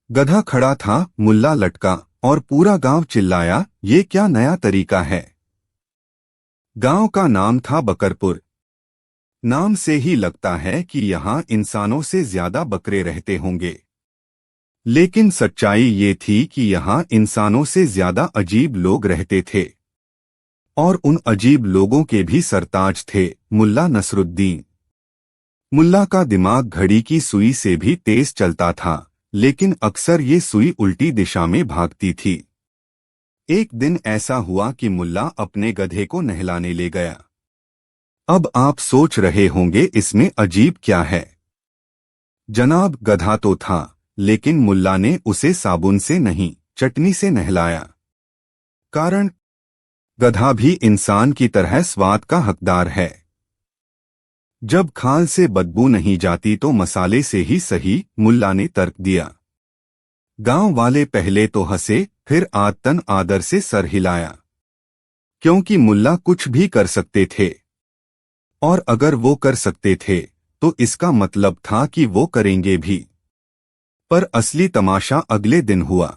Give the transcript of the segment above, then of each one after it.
गधा खड़ा था, मुल्ला लटका और पूरा गांव चिल्लाया, ये क्या नया तरीका है। गांव का नाम था बकरपुर। नाम से ही लगता है कि यहाँ इंसानों से ज्यादा बकरे रहते होंगे। लेकिन सच्चाई ये थी कि यहाँ इंसानों से ज्यादा अजीब लोग रहते थे। और उन अजीब लोगों के भी सरताज थे मुल्ला नसरुद्दीन। मुल्ला का दिमाग घड़ी की सुई से भी तेज चलता था, लेकिन अक्सर ये सुई उल्टी दिशा में भागती थी। एक दिन ऐसा हुआ कि मुल्ला अपने गधे को नहलाने ले गया। अब आप सोच रहे होंगे इसमें अजीब क्या है। जनाब, गधा तो था, लेकिन मुल्ला ने उसे साबुन से नहीं, चटनी से नहलाया। कारण, गधा भी इंसान की तरह स्वाद का हकदार है। जब खाल से बदबू नहीं जाती तो मसाले से ही सही, मुल्ला ने तर्क दिया। गांव वाले पहले तो हंसे, फिर आदतन आदर से सर हिलाया, क्योंकि मुल्ला कुछ भी कर सकते थे। और अगर वो कर सकते थे तो इसका मतलब था कि वो करेंगे भी। पर असली तमाशा अगले दिन हुआ।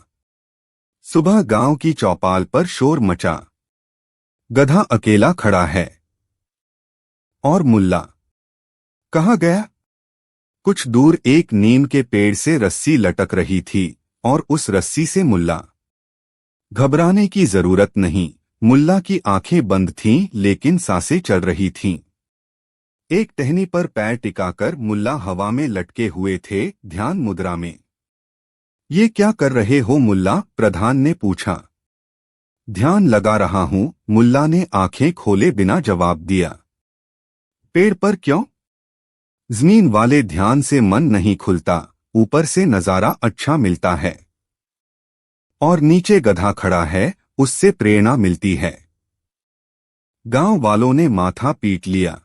सुबह गांव की चौपाल पर शोर मचा। गधा अकेला खड़ा है। और मुल्ला कहाँ गया? कुछ दूर एक नीम के पेड़ से रस्सी लटक रही थी और उस रस्सी से मुल्ला। घबराने की जरूरत नहीं, मुल्ला की आंखें बंद थीं लेकिन सांसें चल रही थीं। एक टहनी पर पैर टिकाकर मुल्ला हवा में लटके हुए थे, ध्यान मुद्रा में। ये क्या कर रहे हो मुल्ला? प्रधान ने पूछा। ध्यान लगा रहा हूं, मुल्ला ने आंखें खोले बिना जवाब दिया। पेड़ पर क्यों? जमीन वाले ध्यान से मन नहीं खुलता, ऊपर से नजारा अच्छा मिलता है। और नीचे गधा खड़ा है, उससे प्रेरणा मिलती है। गांव वालों ने माथा पीट लिया।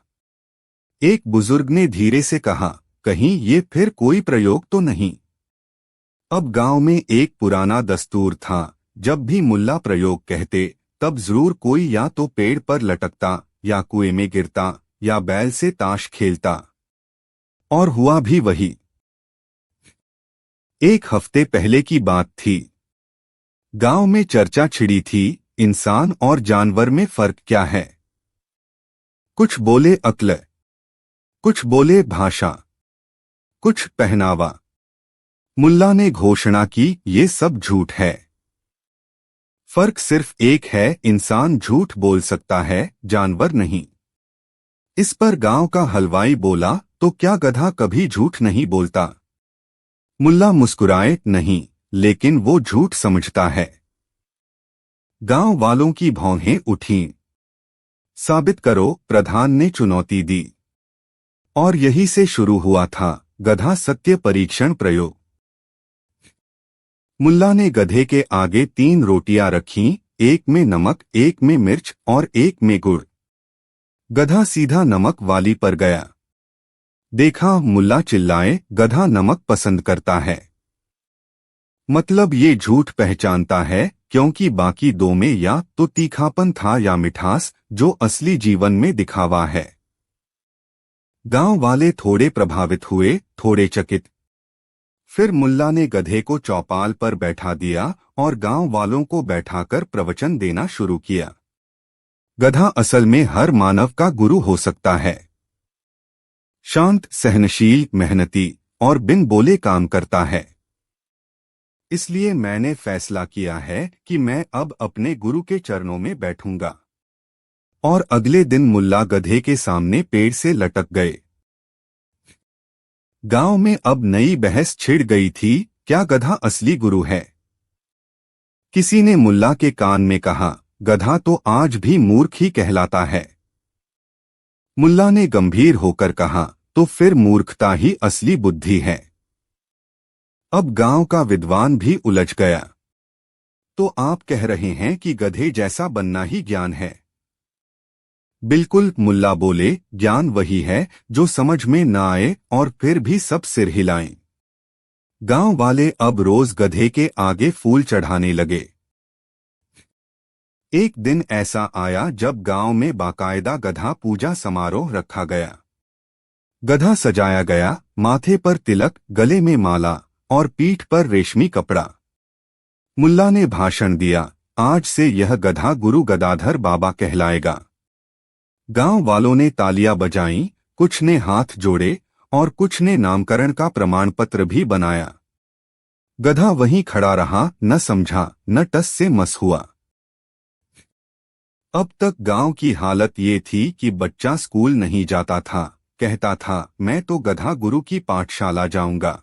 एक बुजुर्ग ने धीरे से कहा, कहीं ये फिर कोई प्रयोग तो नहीं। अब गांव में एक पुराना दस्तूर था, जब भी मुल्ला प्रयोग कहते तब जरूर कोई या तो पेड़ पर लटकता, या कुएं में गिरता, या बैल से ताश खेलता। और हुआ भी वही। एक हफ्ते पहले की बात थी। गांव में चर्चा छिड़ी थी, इंसान और जानवर में फर्क क्या है। कुछ बोले अक्ल, कुछ बोले भाषा, कुछ पहनावा। मुल्ला ने घोषणा की, ये सब झूठ है। फर्क सिर्फ एक है, इंसान झूठ बोल सकता है, जानवर नहीं। इस पर गांव का हलवाई बोला, तो क्या गधा कभी झूठ नहीं बोलता? मुल्ला मुस्कुराए, नहीं, लेकिन वो झूठ समझता है। गांव वालों की भौहें उठीं। साबित करो, प्रधान ने चुनौती दी। और यही से शुरू हुआ था गधा सत्य परीक्षण प्रयोग। मुल्ला ने गधे के आगे 3 रोटियां रखीं, एक में नमक, एक में मिर्च और एक में गुड़। गधा सीधा नमक वाली पर गया। देखा, मुल्ला चिल्लाए, गधा नमक पसंद करता है। मतलब ये झूठ पहचानता है, क्योंकि बाकी 2 में या तो तीखापन था या मिठास, जो असली जीवन में दिखावा है। गांव वाले थोड़े प्रभावित हुए, थोड़े चकित। फिर मुल्ला ने गधे को चौपाल पर बैठा दिया और गांव वालों को बैठाकर प्रवचन देना शुरू किया। गधा असल में हर मानव का गुरु हो सकता है। शांत, सहनशील, मेहनती और बिन बोले काम करता है। इसलिए मैंने फैसला किया है कि मैं अब अपने गुरु के चरणों में बैठूंगा। और अगले दिन मुल्ला गधे के सामने पेड़ से लटक गए। गांव में अब नई बहस छिड़ गई थी, क्या गधा असली गुरु है? किसी ने मुल्ला के कान में कहा, गधा तो आज भी मूर्ख ही कहलाता है। मुल्ला ने गंभीर होकर कहा, तो फिर मूर्खता ही असली बुद्धि है। अब गांव का विद्वान भी उलझ गया। तो आप कह रहे हैं कि गधे जैसा बनना ही ज्ञान है? बिल्कुल, मुल्ला बोले, ज्ञान वही है जो समझ में न आए और फिर भी सब सिर हिलाएं। गांव वाले अब रोज गधे के आगे फूल चढ़ाने लगे। एक दिन ऐसा आया जब गांव में बाकायदा गधा पूजा समारोह रखा गया। गधा सजाया गया, माथे पर तिलक, गले में माला और पीठ पर रेशमी कपड़ा। मुल्ला ने भाषण दिया, आज से यह गधा गुरु गदाधर बाबा कहलाएगा। गांव वालों ने तालियां बजाईं, कुछ ने हाथ जोड़े और कुछ ने नामकरण का प्रमाण पत्र भी बनाया। गधा वहीं खड़ा रहा, न समझा न टस से मस हुआ। अब तक गांव की हालत ये थी कि बच्चा स्कूल नहीं जाता था, कहता था मैं तो गधा गुरु की पाठशाला जाऊंगा।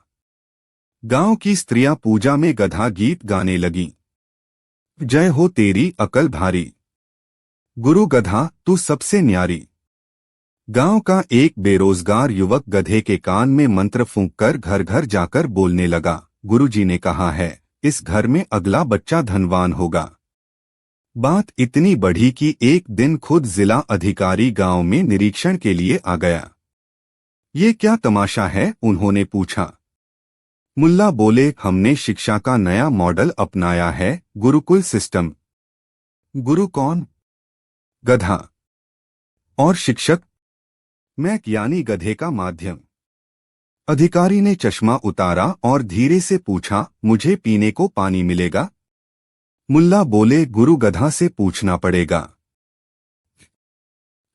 गांव की स्त्रियां पूजा में गधा गीत गाने लगीं। जय हो तेरी अकल भारी, गुरु गधा तू सबसे न्यारी। गांव का एक बेरोजगार युवक गधे के कान में मंत्र फूंककर घर घर जाकर बोलने लगा, गुरुजी ने कहा है इस घर में अगला बच्चा धनवान होगा। बात इतनी बढ़ी कि एक दिन खुद जिला अधिकारी गांव में निरीक्षण के लिए आ गया। ये क्या तमाशा है, उन्होंने पूछा। मुल्ला बोले, हमने शिक्षा का नया मॉडल अपनाया है, गुरुकुल सिस्टम। गुरु कौन? गधा। और शिक्षक? मैं यानी गधे का माध्यम। अधिकारी ने चश्मा उतारा और धीरे से पूछा, मुझे पीने को पानी मिलेगा? मुल्ला बोले, गुरु गधा से पूछना पड़ेगा।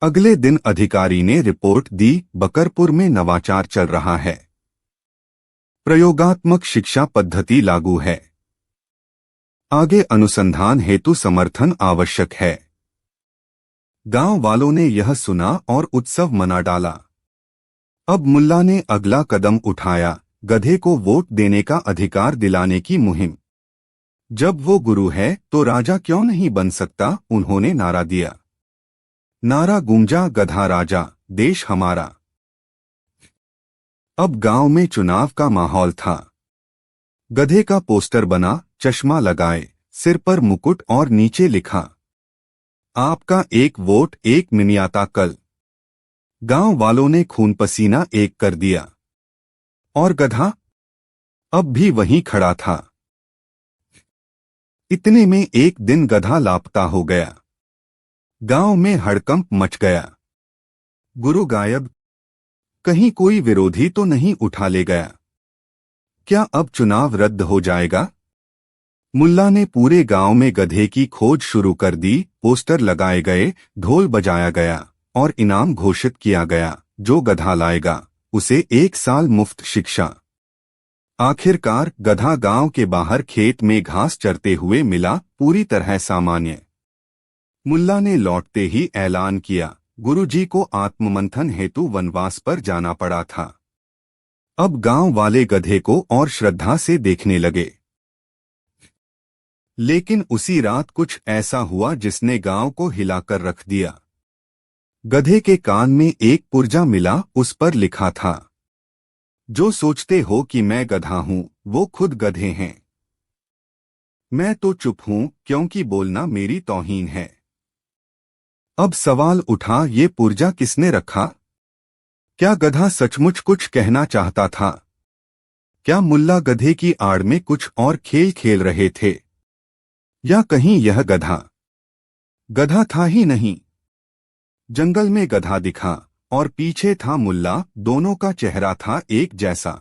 अगले दिन अधिकारी ने रिपोर्ट दी, बकरपुर में नवाचार चल रहा है। प्रयोगात्मक शिक्षा पद्धति लागू है। आगे अनुसंधान हेतु समर्थन आवश्यक है। गांव वालों ने यह सुना और उत्सव मना डाला। अब मुल्ला ने अगला कदम उठाया, गधे को वोट देने का अधिकार दिलाने की मुहिम। जब वो गुरु है तो राजा क्यों नहीं बन सकता, उन्होंने नारा दिया। नारा गूंजा, गधा राजा देश हमारा। अब गांव में चुनाव का माहौल था। गधे का पोस्टर बना, चश्मा लगाए, सिर पर मुकुट और नीचे लिखा, आपका एक वोट एक मिनियाता कल। गांव वालों ने खून पसीना एक कर दिया। और गधा अब भी वहीं खड़ा था। इतने में एक दिन गधा लापता हो गया। गांव में हड़कंप मच गया। गुरु गायब, कहीं कोई विरोधी तो नहीं उठा ले गया? क्या अब चुनाव रद्द हो जाएगा? मुल्ला ने पूरे गांव में गधे की खोज शुरू कर दी। पोस्टर लगाए गए, ढोल बजाया गया और इनाम घोषित किया गया, जो गधा लाएगा उसे 1 साल मुफ्त शिक्षा। आखिरकार गधा गांव के बाहर खेत में घास चरते हुए मिला, पूरी तरह सामान्य। मुल्ला ने लौटते ही ऐलान किया, गुरुजी को आत्ममंथन हेतु वनवास पर जाना पड़ा था। अब गांव वाले गधे को और श्रद्धा से देखने लगे। लेकिन उसी रात कुछ ऐसा हुआ जिसने गांव को हिलाकर रख दिया। गधे के कान में एक पुर्जा मिला, उस पर लिखा था, जो सोचते हो कि मैं गधा हूं वो खुद गधे हैं। मैं तो चुप हूं क्योंकि बोलना मेरी तौहीन है। अब सवाल उठा, ये पुर्जा किसने रखा? क्या गधा सचमुच कुछ कहना चाहता था? क्या मुल्ला गधे की आड़ में कुछ और खेल खेल रहे थे? या कहीं यह गधा था ही नहीं? जंगल में गधा दिखा और पीछे था मुल्ला, दोनों का चेहरा था एक जैसा।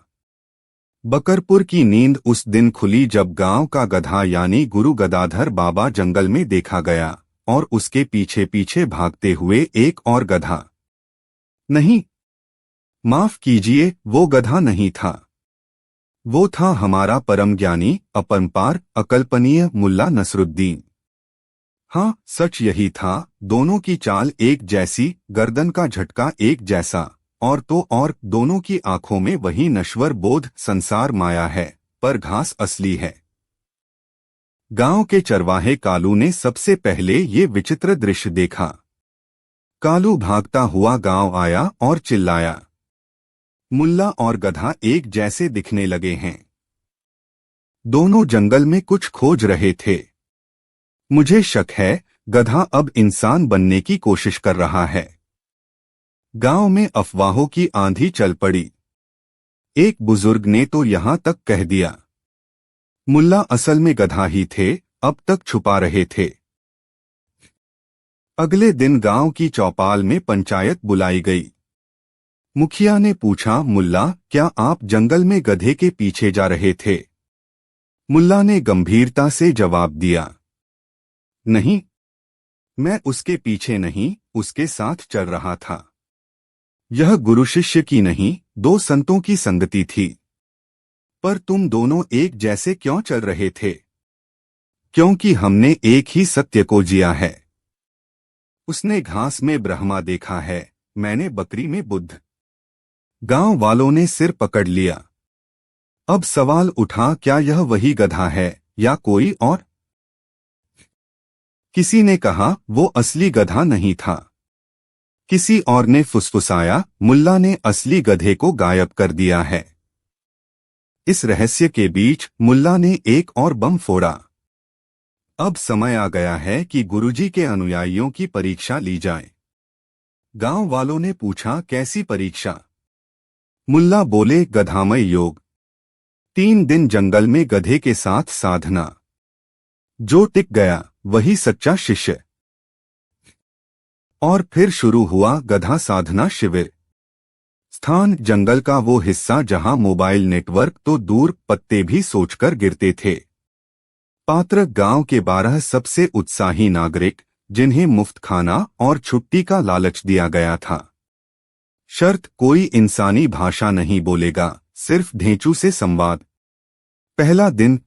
बकरपुर की नींद उस दिन खुली जब गांव का गधा यानी गुरु गदाधर बाबा जंगल में देखा गया और उसके पीछे पीछे भागते हुए एक और गधा। नहीं, माफ कीजिए, वो गधा नहीं था। वो था हमारा परम ज्ञानी, अपरंपार, अकल्पनीय मुल्ला नसरुद्दीन। हाँ, सच यही था। दोनों की चाल एक जैसी, गर्दन का झटका एक जैसा, और तो और दोनों की आंखों में वही नश्वर बोध, संसार माया है पर घास असली है। गांव के चरवाहे कालू ने सबसे पहले ये विचित्र दृश्य देखा। कालू भागता हुआ गांव आया और चिल्लाया, मुल्ला और गधा एक जैसे दिखने लगे हैं। दोनों जंगल में कुछ खोज रहे थे। मुझे शक है गधा अब इंसान बनने की कोशिश कर रहा है। गांव में अफवाहों की आंधी चल पड़ी। एक बुजुर्ग ने तो यहां तक कह दिया, मुल्ला असल में गधा ही थे, अब तक छुपा रहे थे। अगले दिन गांव की चौपाल में पंचायत बुलाई गई। मुखिया ने पूछा, मुल्ला, क्या आप जंगल में गधे के पीछे जा रहे थे? मुल्ला ने गंभीरता से जवाब दिया, नहीं, मैं उसके पीछे नहीं, उसके साथ चल रहा था। यह गुरु शिष्य की नहीं, दो संतों की संगति थी। पर तुम दोनों एक जैसे क्यों चल रहे थे? क्योंकि हमने एक ही सत्य को जिया है। उसने घास में ब्रह्मा देखा है, मैंने बकरी में बुद्ध। गांव वालों ने सिर पकड़ लिया। अब सवाल उठा, क्या यह वही गधा है या कोई और? किसी ने कहा, वो असली गधा नहीं था। किसी और ने फुसफुसाया, मुल्ला ने असली गधे को गायब कर दिया है। इस रहस्य के बीच मुल्ला ने एक और बम फोड़ा। अब समय आ गया है कि गुरुजी के अनुयायियों की परीक्षा ली जाए। गांव वालों ने पूछा, कैसी परीक्षा? मुल्ला बोले, गधामय योग। 3 दिन जंगल में गधे के साथ साधना। जो टिक गया वही सच्चा शिष्य। और फिर शुरू हुआ गधा साधना शिविर। स्थान जंगल का वो हिस्सा जहां मोबाइल नेटवर्क तो दूर, पत्ते भी सोचकर गिरते थे। पात्र गांव के 12 सबसे उत्साही नागरिक, जिन्हें मुफ्त खाना और छुट्टी का लालच दिया गया था। शर्त, कोई इंसानी भाषा नहीं बोलेगा, सिर्फ ढेंचू से संवाद। पहला दिन।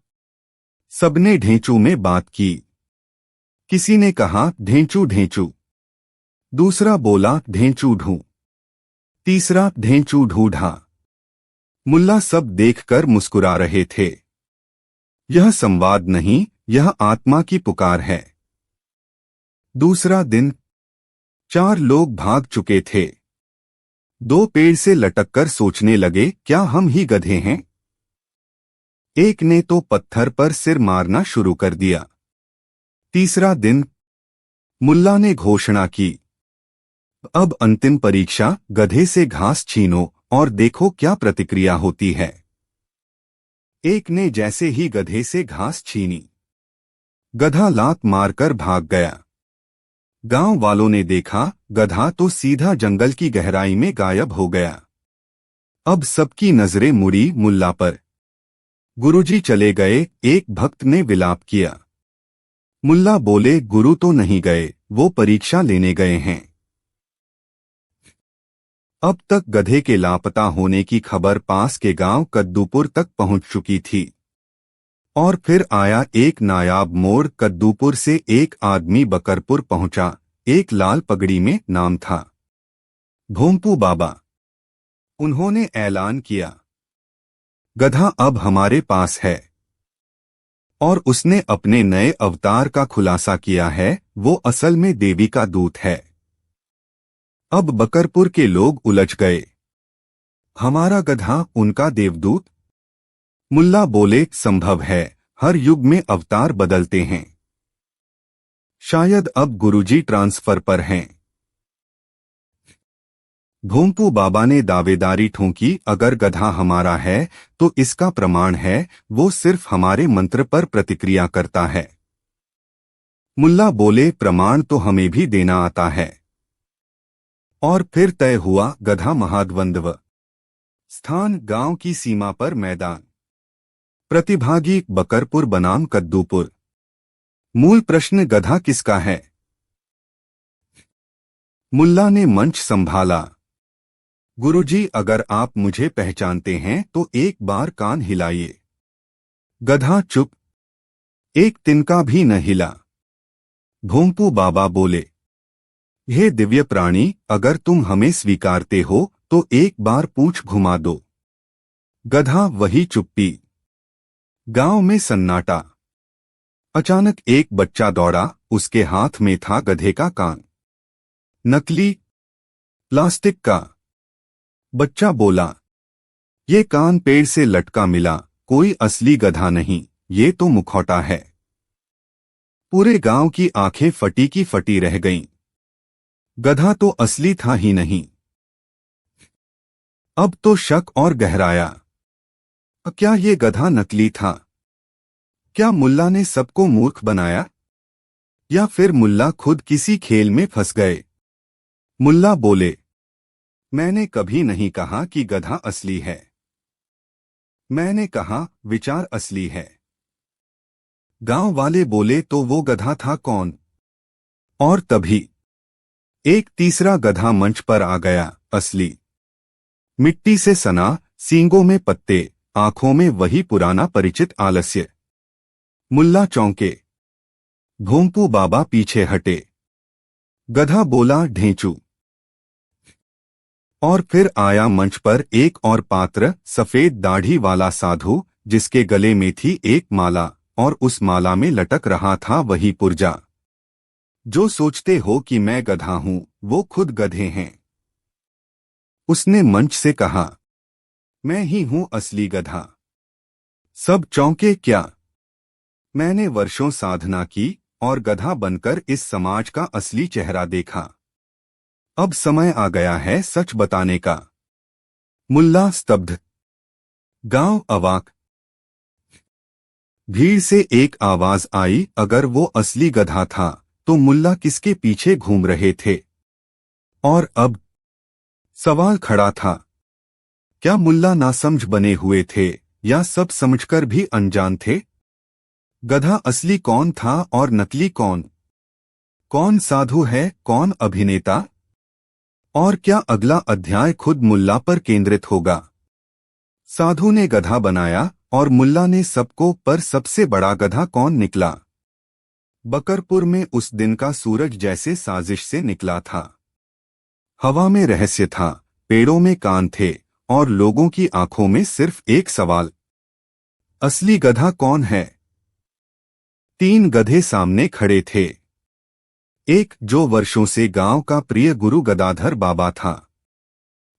सबने ढेंचू में बात की। किसी ने कहा, ढेंचू ढेंचू। दूसरा बोला, ढेंचू ढूं। तीसरा, ढेंचू ढूंढा। मुल्ला सब देखकर मुस्कुरा रहे थे। यह संवाद नहीं, यह आत्मा की पुकार है। दूसरा दिन। 4 लोग भाग चुके थे। 2 पेड़ से लटककर सोचने लगे, क्या हम ही गधे हैं? एक ने तो पत्थर पर सिर मारना शुरू कर दिया। तीसरा दिन। मुल्ला ने घोषणा की, अब अंतिम परीक्षा, गधे से घास छीनो और देखो क्या प्रतिक्रिया होती है। एक ने जैसे ही गधे से घास छीनी, गधा लात मारकर भाग गया। गांव वालों ने देखा, गधा तो सीधा जंगल की गहराई में गायब हो गया। अब सबकी नजरें मुड़ी मुल्ला पर। गुरुजी चले गए, एक भक्त ने विलाप किया। मुल्ला बोले, गुरु तो नहीं गए, वो परीक्षा लेने गए हैं। अब तक गधे के लापता होने की खबर पास के गांव कद्दूपुर तक पहुंच चुकी थी। और फिर आया एक नायाब मोड़। कद्दूपुर से एक आदमी बकरपुर पहुंचा। एक लाल पगड़ी में नाम था भोंपू बाबा। उन्होंने ऐलान किया, गधा अब हमारे पास है। और उसने अपने नए अवतार का खुलासा किया है, वो असल में देवी का दूत है। अब बकरपुर के लोग उलझ गए। हमारा गधा उनका देवदूत? मुल्ला बोले, संभव है, हर युग में अवतार बदलते हैं। शायद अब गुरुजी ट्रांसफर पर हैं। भोंपू बाबा ने दावेदारी ठोंकी, अगर गधा हमारा है तो इसका प्रमाण है, वो सिर्फ हमारे मंत्र पर प्रतिक्रिया करता है। मुल्ला बोले, प्रमाण तो हमें भी देना आता है। और फिर तय हुआ गधा महाद्वंद्व। स्थान गांव की सीमा पर मैदान। प्रतिभागी बकरपुर बनाम कद्दूपुर। मूल प्रश्न, गधा किसका है? मुल्ला ने मंच संभाला। गुरुजी, अगर आप मुझे पहचानते हैं तो एक बार कान हिलाइए। गधा चुप, एक तिनका भी न हिला। भोंपू बाबा बोले, हे दिव्य प्राणी, अगर तुम हमें स्वीकारते हो तो एक बार पूंछ घुमा दो। गधा वही चुप्पी। गांव में सन्नाटा। अचानक एक बच्चा दौड़ा, उसके हाथ में था गधे का कान। नकली, प्लास्टिक का। बच्चा बोला, ये कान पेड़ से लटका मिला, कोई असली गधा नहीं, ये तो मुखौटा है। पूरे गांव की आंखें फटी की फटी रह गईं। गधा तो असली था ही नहीं। अब तो शक और गहराया। क्या ये गधा नकली था? क्या मुल्ला ने सबको मूर्ख बनाया? या फिर मुल्ला खुद किसी खेल में फंस गए? मुल्ला बोले, मैंने कभी नहीं कहा कि गधा असली है। मैंने कहा विचार असली है। गांव वाले बोले तो वो गधा था कौन? और तभी एक तीसरा गधा मंच पर आ गया, असली। मिट्टी से सना, सींगों में पत्ते, आंखों में वही पुराना परिचित आलस्य। मुल्ला चौंके। भोंपू बाबा पीछे हटे। गधा बोला ढेंचू। और फिर आया मंच पर एक और पात्र, सफेद दाढ़ी वाला साधु, जिसके गले में थी एक माला, और उस माला में लटक रहा था वही पुर्जा। जो सोचते हो कि मैं गधा हूं, वो खुद गधे हैं। उसने मंच से कहा, मैं ही हूं असली गधा। सब चौंके। क्या? मैंने वर्षों साधना की और गधा बनकर इस समाज का असली चेहरा देखा। अब समय आ गया है सच बताने का। मुल्ला स्तब्ध। गांव अवाक। भीड़ से एक आवाज आई, अगर वो असली गधा था तो मुल्ला किसके पीछे घूम रहे थे? और अब सवाल खड़ा था, क्या मुल्ला नासमझ बने हुए थे या सब समझकर भी अनजान थे? गधा असली कौन था और नकली कौन? कौन साधु है, कौन अभिनेता? और क्या अगला अध्याय खुद मुल्ला पर केंद्रित होगा? साधु ने गधा बनाया और मुल्ला ने सबको, पर सबसे बड़ा गधा कौन निकला? बकरपुर में उस दिन का सूरज जैसे साजिश से निकला था। हवा में रहस्य था, पेड़ों में कान थे, और लोगों की आंखों में सिर्फ एक सवाल, असली गधा कौन है? 3 गधे सामने खड़े थे। एक जो वर्षों से गांव का प्रिय गुरु गदाधर बाबा था।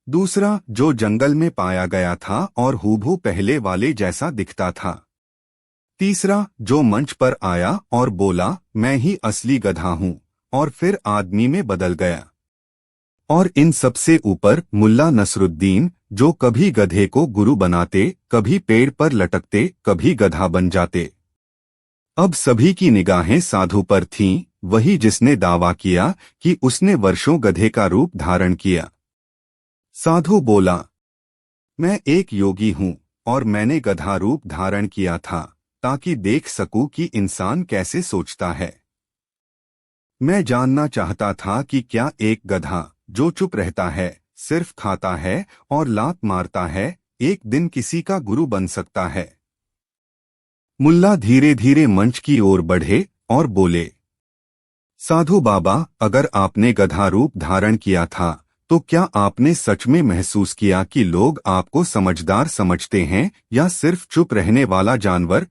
दूसरा जो जंगल में पाया गया था और हूबहू पहले वाले जैसा दिखता था। तीसरा जो मंच पर आया और बोला, मैं ही असली गधा हूं, और फिर आदमी में बदल गया। और इन सबसे ऊपर मुल्ला नसरुद्दीन, जो कभी गधे को गुरु बनाते, कभी पेड़ पर लटकते, कभी गधा बन जाते। अब सभी की निगाहें साधु पर थीं, वही जिसने दावा किया कि उसने वर्षों गधे का रूप धारण किया। साधु बोला, मैं एक योगी हूं और मैंने गधा रूप धारण किया था ताकि देख सकूं कि इंसान कैसे सोचता है। मैं जानना चाहता था कि क्या एक गधा जो चुप रहता है, सिर्फ खाता है और लात मारता है, एक दिन किसी का गुरु बन सकता है। मुल्ला धीरे धीरे मंच की ओर बढ़े और बोले, साधु बाबा, अगर आपने गधा रूप धारण किया था तो क्या आपने सच में महसूस किया कि लोग आपको समझदार समझते हैं या सिर्फ चुप रहने वाला जानवर?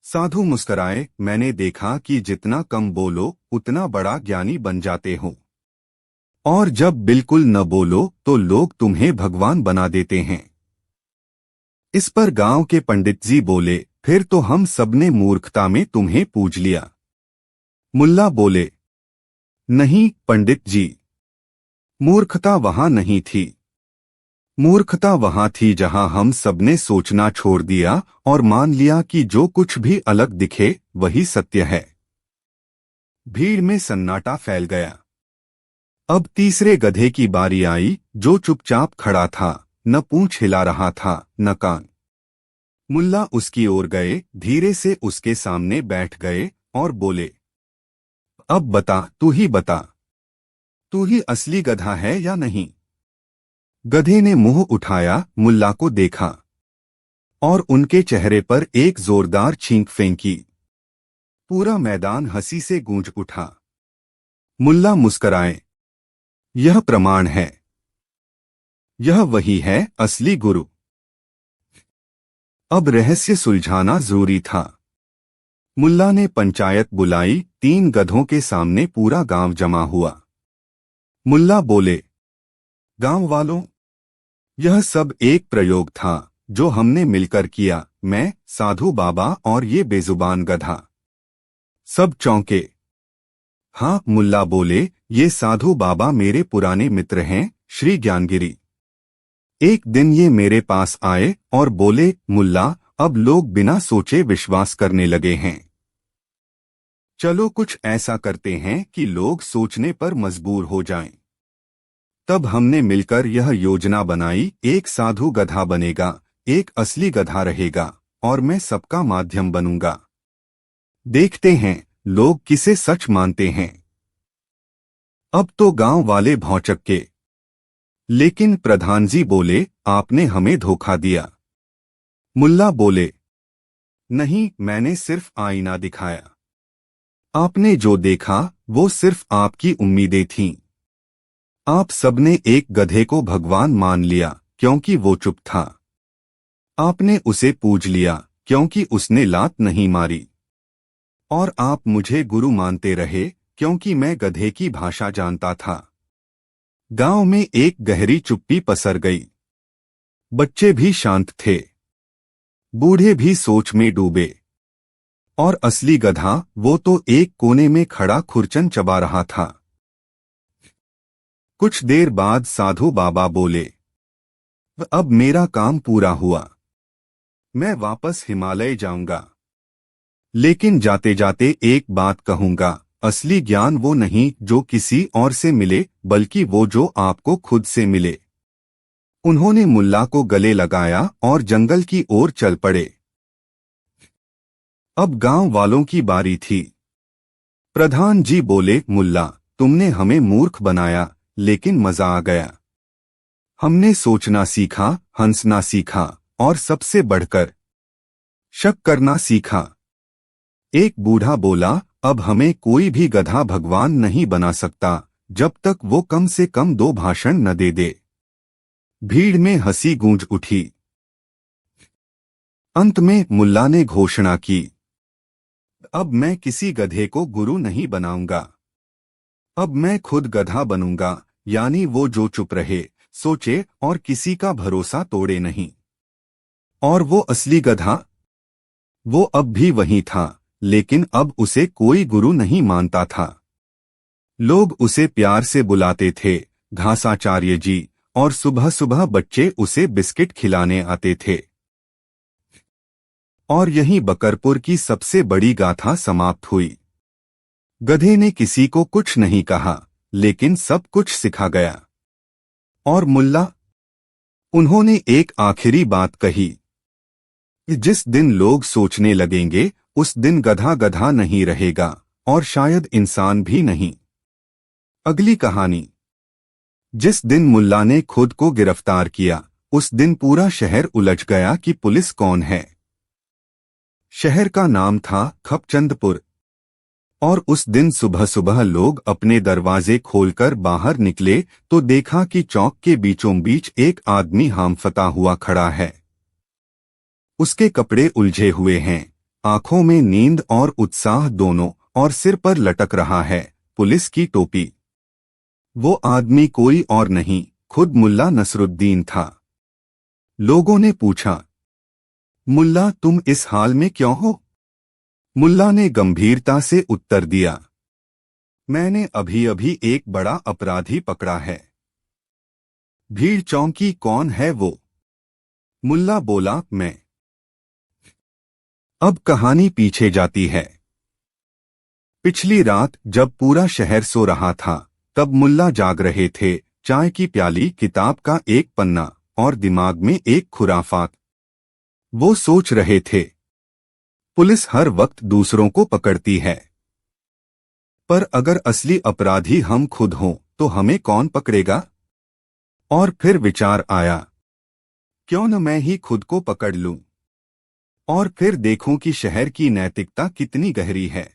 साधु मुस्कराए, मैंने देखा कि जितना कम बोलो उतना बड़ा ज्ञानी बन जाते हो, और जब बिल्कुल न बोलो तो लोग तुम्हें भगवान बना देते हैं। इस पर गांव के पंडित जी बोले, फिर तो हम सबने मूर्खता में तुम्हें पूज लिया। मुल्ला बोले, नहीं पंडित जी, मूर्खता वहां नहीं थी। मूर्खता वहां थी जहां हम सबने सोचना छोड़ दिया और मान लिया कि जो कुछ भी अलग दिखे वही सत्य है। भीड़ में सन्नाटा फैल गया। अब तीसरे गधे की बारी आई, जो चुपचाप खड़ा था, न पूंछ हिला रहा था न कान। मुल्ला उसकी ओर गए, धीरे से उसके सामने बैठ गए और बोले, अब बता, तू ही बता, तू ही असली गधा है या नहीं? गधे ने मुंह उठाया, मुल्ला को देखा, और उनके चेहरे पर एक जोरदार छींक फेंकी। पूरा मैदान हंसी से गूंज उठा। मुल्ला मुस्कराए, यह प्रमाण है, यह वही है असली गुरु। अब रहस्य सुलझाना जरूरी था। मुल्ला ने पंचायत बुलाई, 3 गधों के सामने पूरा गांव जमा हुआ। मुल्ला बोले, गांव वालों, यह सब एक प्रयोग था जो हमने मिलकर किया, मैं, साधु बाबा और ये बेजुबान गधा। सब चौंके। हाँ, मुल्ला बोले, ये साधु बाबा मेरे पुराने मित्र हैं, श्री ज्ञानगिरी। एक दिन ये मेरे पास आए और बोले, मुल्ला, अब लोग बिना सोचे विश्वास करने लगे हैं। चलो कुछ ऐसा करते हैं कि लोग सोचने पर मजबूर हो जाएं। तब हमने मिलकर यह योजना बनाई, एक साधु गधा बनेगा, एक असली गधा रहेगा और मैं सबका माध्यम बनूंगा। देखते हैं लोग किसे सच मानते हैं। अब तो गांव वाले भौंचक्के। लेकिन प्रधान जी बोले, आपने हमें धोखा दिया। मुल्ला बोले, नहीं, मैंने सिर्फ आईना दिखाया। आपने जो देखा वो सिर्फ आपकी उम्मीदें थीं। आप सबने एक गधे को भगवान मान लिया क्योंकि वो चुप था। आपने उसे पूज लिया क्योंकि उसने लात नहीं मारी। और आप मुझे गुरु मानते रहे क्योंकि मैं गधे की भाषा जानता था। गांव में एक गहरी चुप्पी पसर गई। बच्चे भी शांत थे, बूढ़े भी सोच में डूबे। और असली गधा वो तो एक कोने में खड़ा खुरचन चबा रहा था। कुछ देर बाद साधु बाबा बोले, अब मेरा काम पूरा हुआ, मैं वापस हिमालय जाऊंगा। लेकिन जाते जाते एक बात कहूंगा, असली ज्ञान वो नहीं जो किसी और से मिले, बल्कि वो जो आपको खुद से मिले। उन्होंने मुल्ला को गले लगाया और जंगल की ओर चल पड़े। अब गांव वालों की बारी थी। प्रधान जी बोले, मुल्ला, तुमने हमें मूर्ख बनाया, लेकिन मजा आ गया। हमने सोचना सीखा, हंसना सीखा और सबसे बढ़कर शक करना सीखा। एक बूढ़ा बोला, अब हमें कोई भी गधा भगवान नहीं बना सकता जब तक वो कम से कम 2 भाषण न दे दे। भीड़ में हंसी गूंज उठी। अंत में मुल्ला ने घोषणा की, अब मैं किसी गधे को गुरु नहीं बनाऊंगा। अब मैं खुद गधा बनूंगा, यानी वो जो चुप रहे, सोचे और किसी का भरोसा तोड़े नहीं। और वो असली गधा, वो अब भी वही था, लेकिन अब उसे कोई गुरु नहीं मानता था। लोग उसे प्यार से बुलाते थे, घासाचार्य जी, और सुबह सुबह बच्चे उसे बिस्किट खिलाने आते थे। और यहीं बकरपुर की सबसे बड़ी गाथा समाप्त हुई। गधे ने किसी को कुछ नहीं कहा, लेकिन सब कुछ सिखा गया। और मुल्ला, उन्होंने एक आखिरी बात कही, जिस दिन लोग सोचने लगेंगे उस दिन गधा गधा नहीं रहेगा, और शायद इंसान भी नहीं। अगली कहानी। जिस दिन मुल्ला ने खुद को गिरफ्तार किया, उस दिन पूरा शहर उलझ गया कि पुलिस कौन है। शहर का नाम था खपचंदपुर। और उस दिन सुबह सुबह लोग अपने दरवाजे खोलकर बाहर निकले तो देखा कि चौक के बीचों बीच एक आदमी हांफता हुआ खड़ा है। उसके कपड़े उलझे हुए हैं, आंखों में नींद और उत्साह दोनों, और सिर पर लटक रहा है पुलिस की टोपी। वो आदमी कोई और नहीं, खुद मुल्ला नसरुद्दीन था। लोगों ने पूछा, मुल्ला, तुम इस हाल में क्यों हो? मुल्ला ने गंभीरता से उत्तर दिया, मैंने अभी अभी एक बड़ा अपराधी पकड़ा है। भीड़ चौंकी, कौन है वो? मुल्ला बोला, मैं। अब कहानी पीछे जाती है। पिछली रात जब पूरा शहर सो रहा था, तब मुल्ला जाग रहे थे, चाय की प्याली, किताब का एक पन्ना और दिमाग में एक खुराफात। वो सोच रहे थे, पुलिस हर वक्त दूसरों को पकड़ती है, पर अगर असली अपराधी हम खुद हों तो हमें कौन पकड़ेगा? और फिर विचार आया, क्यों न मैं ही खुद को पकड़ लूं, और फिर देखूं कि शहर की नैतिकता कितनी गहरी है।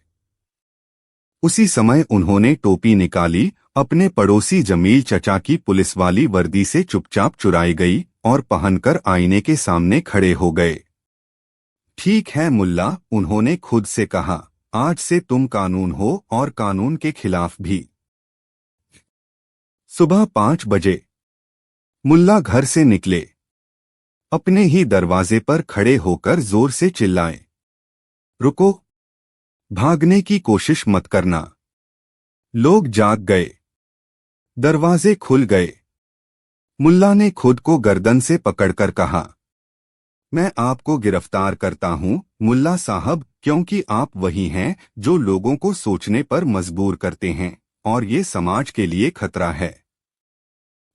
उसी समय उन्होंने टोपी निकाली, अपने पड़ोसी जमील चचा की पुलिस वाली वर्दी से चुपचाप चुराई गई और पहनकर आईने के सामने खड़े हो गए। ठीक है मुल्ला, उन्होंने खुद से कहा, आज से तुम कानून हो और कानून के खिलाफ भी। सुबह 5 बजे मुल्ला घर से निकले। अपने ही दरवाजे पर खड़े होकर जोर से चिल्लाए, रुको, भागने की कोशिश मत करना। लोग जाग गए, दरवाजे खुल गए। मुल्ला ने खुद को गर्दन से पकड़कर कहा, मैं आपको गिरफ्तार करता हूं मुल्ला साहब, क्योंकि आप वही हैं जो लोगों को सोचने पर मजबूर करते हैं, और ये समाज के लिए खतरा है।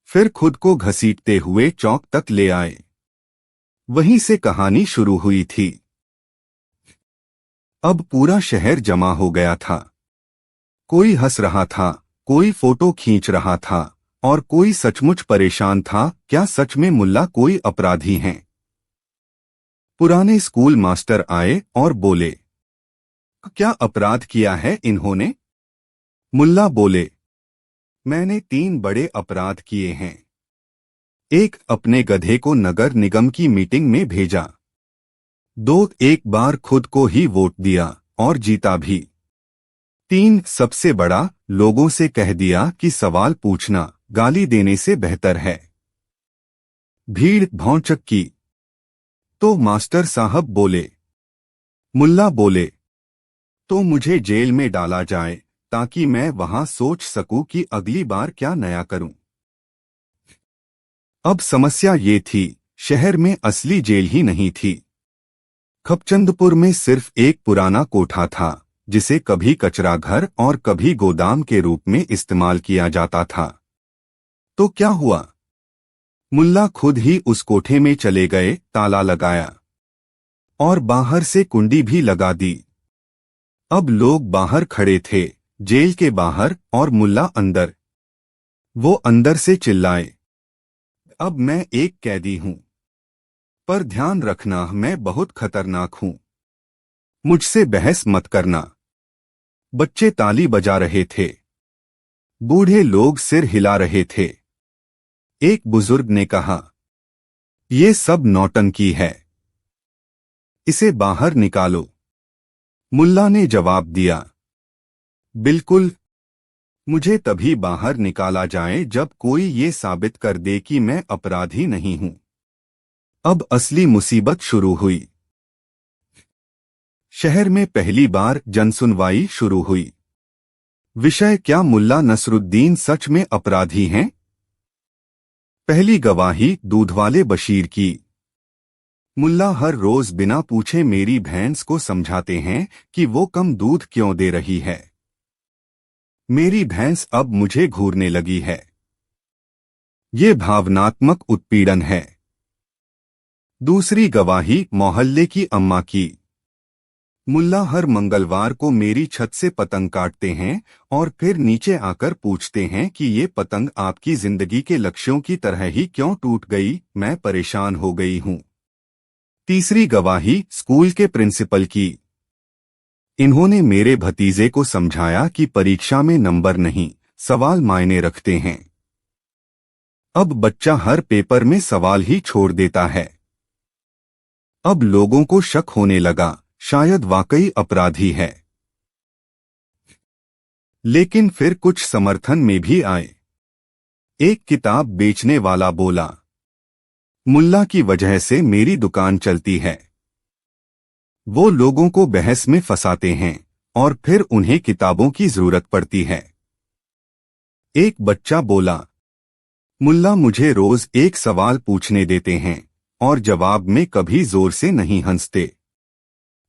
फिर खुद को घसीटते हुए चौक तक ले आए। वहीं से कहानी शुरू हुई थी। अब पूरा शहर जमा हो गया था। कोई हंस रहा था, कोई फोटो खींच रहा था और कोई सचमुच परेशान था। क्या सच में मुल्ला कोई अपराधी हैं? पुराने स्कूल मास्टर आए और बोले, क्या अपराध किया है इन्होंने? मुल्ला बोले, मैंने 3 बड़े अपराध किए हैं। 1, अपने गधे को नगर निगम की मीटिंग में भेजा। 2, एक बार खुद को ही वोट दिया और जीता भी। 3, सबसे बड़ा, लोगों से कह दिया कि सवाल पूछना गाली देने से बेहतर है। भीड़ भौंचक की। तो मास्टर साहब बोले। मुल्ला बोले, तो मुझे जेल में डाला जाए ताकि मैं वहां सोच सकूं कि अगली बार क्या नया करूं। अब समस्या ये थी, शहर में असली जेल ही नहीं थी। खपचंदपुर में सिर्फ एक पुराना कोठा था जिसे कभी कचरा घर और कभी गोदाम के रूप में इस्तेमाल किया जाता था। तो क्या हुआ? मुल्ला खुद ही उस कोठे में चले गए, ताला लगाया और बाहर से कुंडी भी लगा दी। अब लोग बाहर खड़े थे, जेल के बाहर, और मुल्ला अंदर। वो अंदर से चिल्लाए, अब मैं एक कैदी हूं, पर ध्यान रखना मैं बहुत खतरनाक हूं। मुझसे बहस मत करना। बच्चे ताली बजा रहे थे। बूढ़े लोग सिर हिला रहे थे। एक बुजुर्ग ने कहा, ये सब नौटंकी है, इसे बाहर निकालो। मुल्ला ने जवाब दिया, बिल्कुल, मुझे तभी बाहर निकाला जाए जब कोई ये साबित कर दे कि मैं अपराधी नहीं हूं। अब असली मुसीबत शुरू हुई। शहर में पहली बार जनसुनवाई शुरू हुई। विषय, क्या मुल्ला नसरुद्दीन सच में अपराधी हैं? पहली गवाही दूधवाले बशीर की। मुल्ला हर रोज बिना पूछे मेरी भैंस को समझाते हैं कि वो कम दूध क्यों दे रही है। मेरी भैंस अब मुझे घूरने लगी है। ये भावनात्मक उत्पीड़न है। दूसरी गवाही मोहल्ले की अम्मा की। मुल्ला हर मंगलवार को मेरी छत से पतंग काटते हैं और फिर नीचे आकर पूछते हैं कि ये पतंग आपकी जिंदगी के लक्ष्यों की तरह ही क्यों टूट गई। मैं परेशान हो गई हूं। तीसरी गवाही स्कूल के प्रिंसिपल की। इन्होंने मेरे भतीजे को समझाया कि परीक्षा में नंबर नहीं, सवाल मायने रखते हैं। अब बच्चा हर पेपर में सवाल ही छोड़ देता है। अब लोगों को शक होने लगा, शायद वाकई अपराधी है। लेकिन फिर कुछ समर्थन में भी आए। एक किताब बेचने वाला बोला, मुल्ला की वजह से मेरी दुकान चलती है। वो लोगों को बहस में फंसाते हैं और फिर उन्हें किताबों की जरूरत पड़ती है। एक बच्चा बोला, मुल्ला मुझे रोज एक सवाल पूछने देते हैं और जवाब में कभी जोर से नहीं हंसते।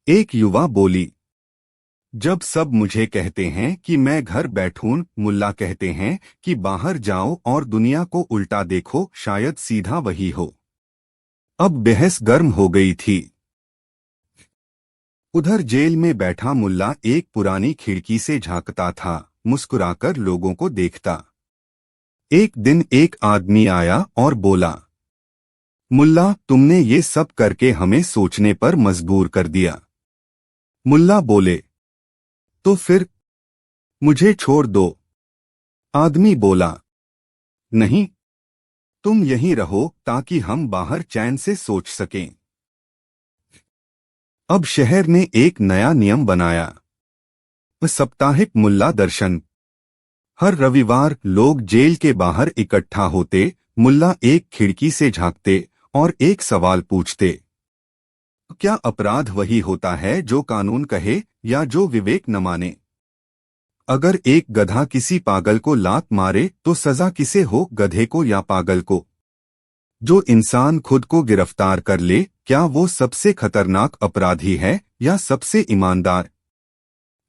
एक युवा बोली, जब सब मुझे कहते हैं कि मैं घर बैठूं, मुल्ला कहते हैं कि बाहर जाओ और दुनिया को उल्टा देखो, शायद सीधा वही हो। अब बहस गर्म हो गई थी। उधर जेल में बैठा मुल्ला एक पुरानी खिड़की से झांकता था, मुस्कुराकर लोगों को देखता। एक दिन एक आदमी आया और बोला, मुल्ला तुमने ये सब करके हमें सोचने पर मजबूर कर दिया। मुल्ला बोले, तो फिर मुझे छोड़ दो। आदमी बोला, नहीं, तुम यहीं रहो ताकि हम बाहर चैन से सोच सकें। अब शहर ने एक नया नियम बनाया, साप्ताहिक मुल्ला दर्शन। हर रविवार लोग जेल के बाहर इकट्ठा होते, मुल्ला एक खिड़की से झांकते और एक सवाल पूछते, क्या अपराध वही होता है जो कानून कहे या जो विवेक न माने? अगर एक गधा किसी पागल को लात मारे तो सजा किसे हो, गधे को या पागल को? जो इंसान खुद को गिरफ्तार कर ले, क्या वो सबसे खतरनाक अपराधी है या सबसे ईमानदार?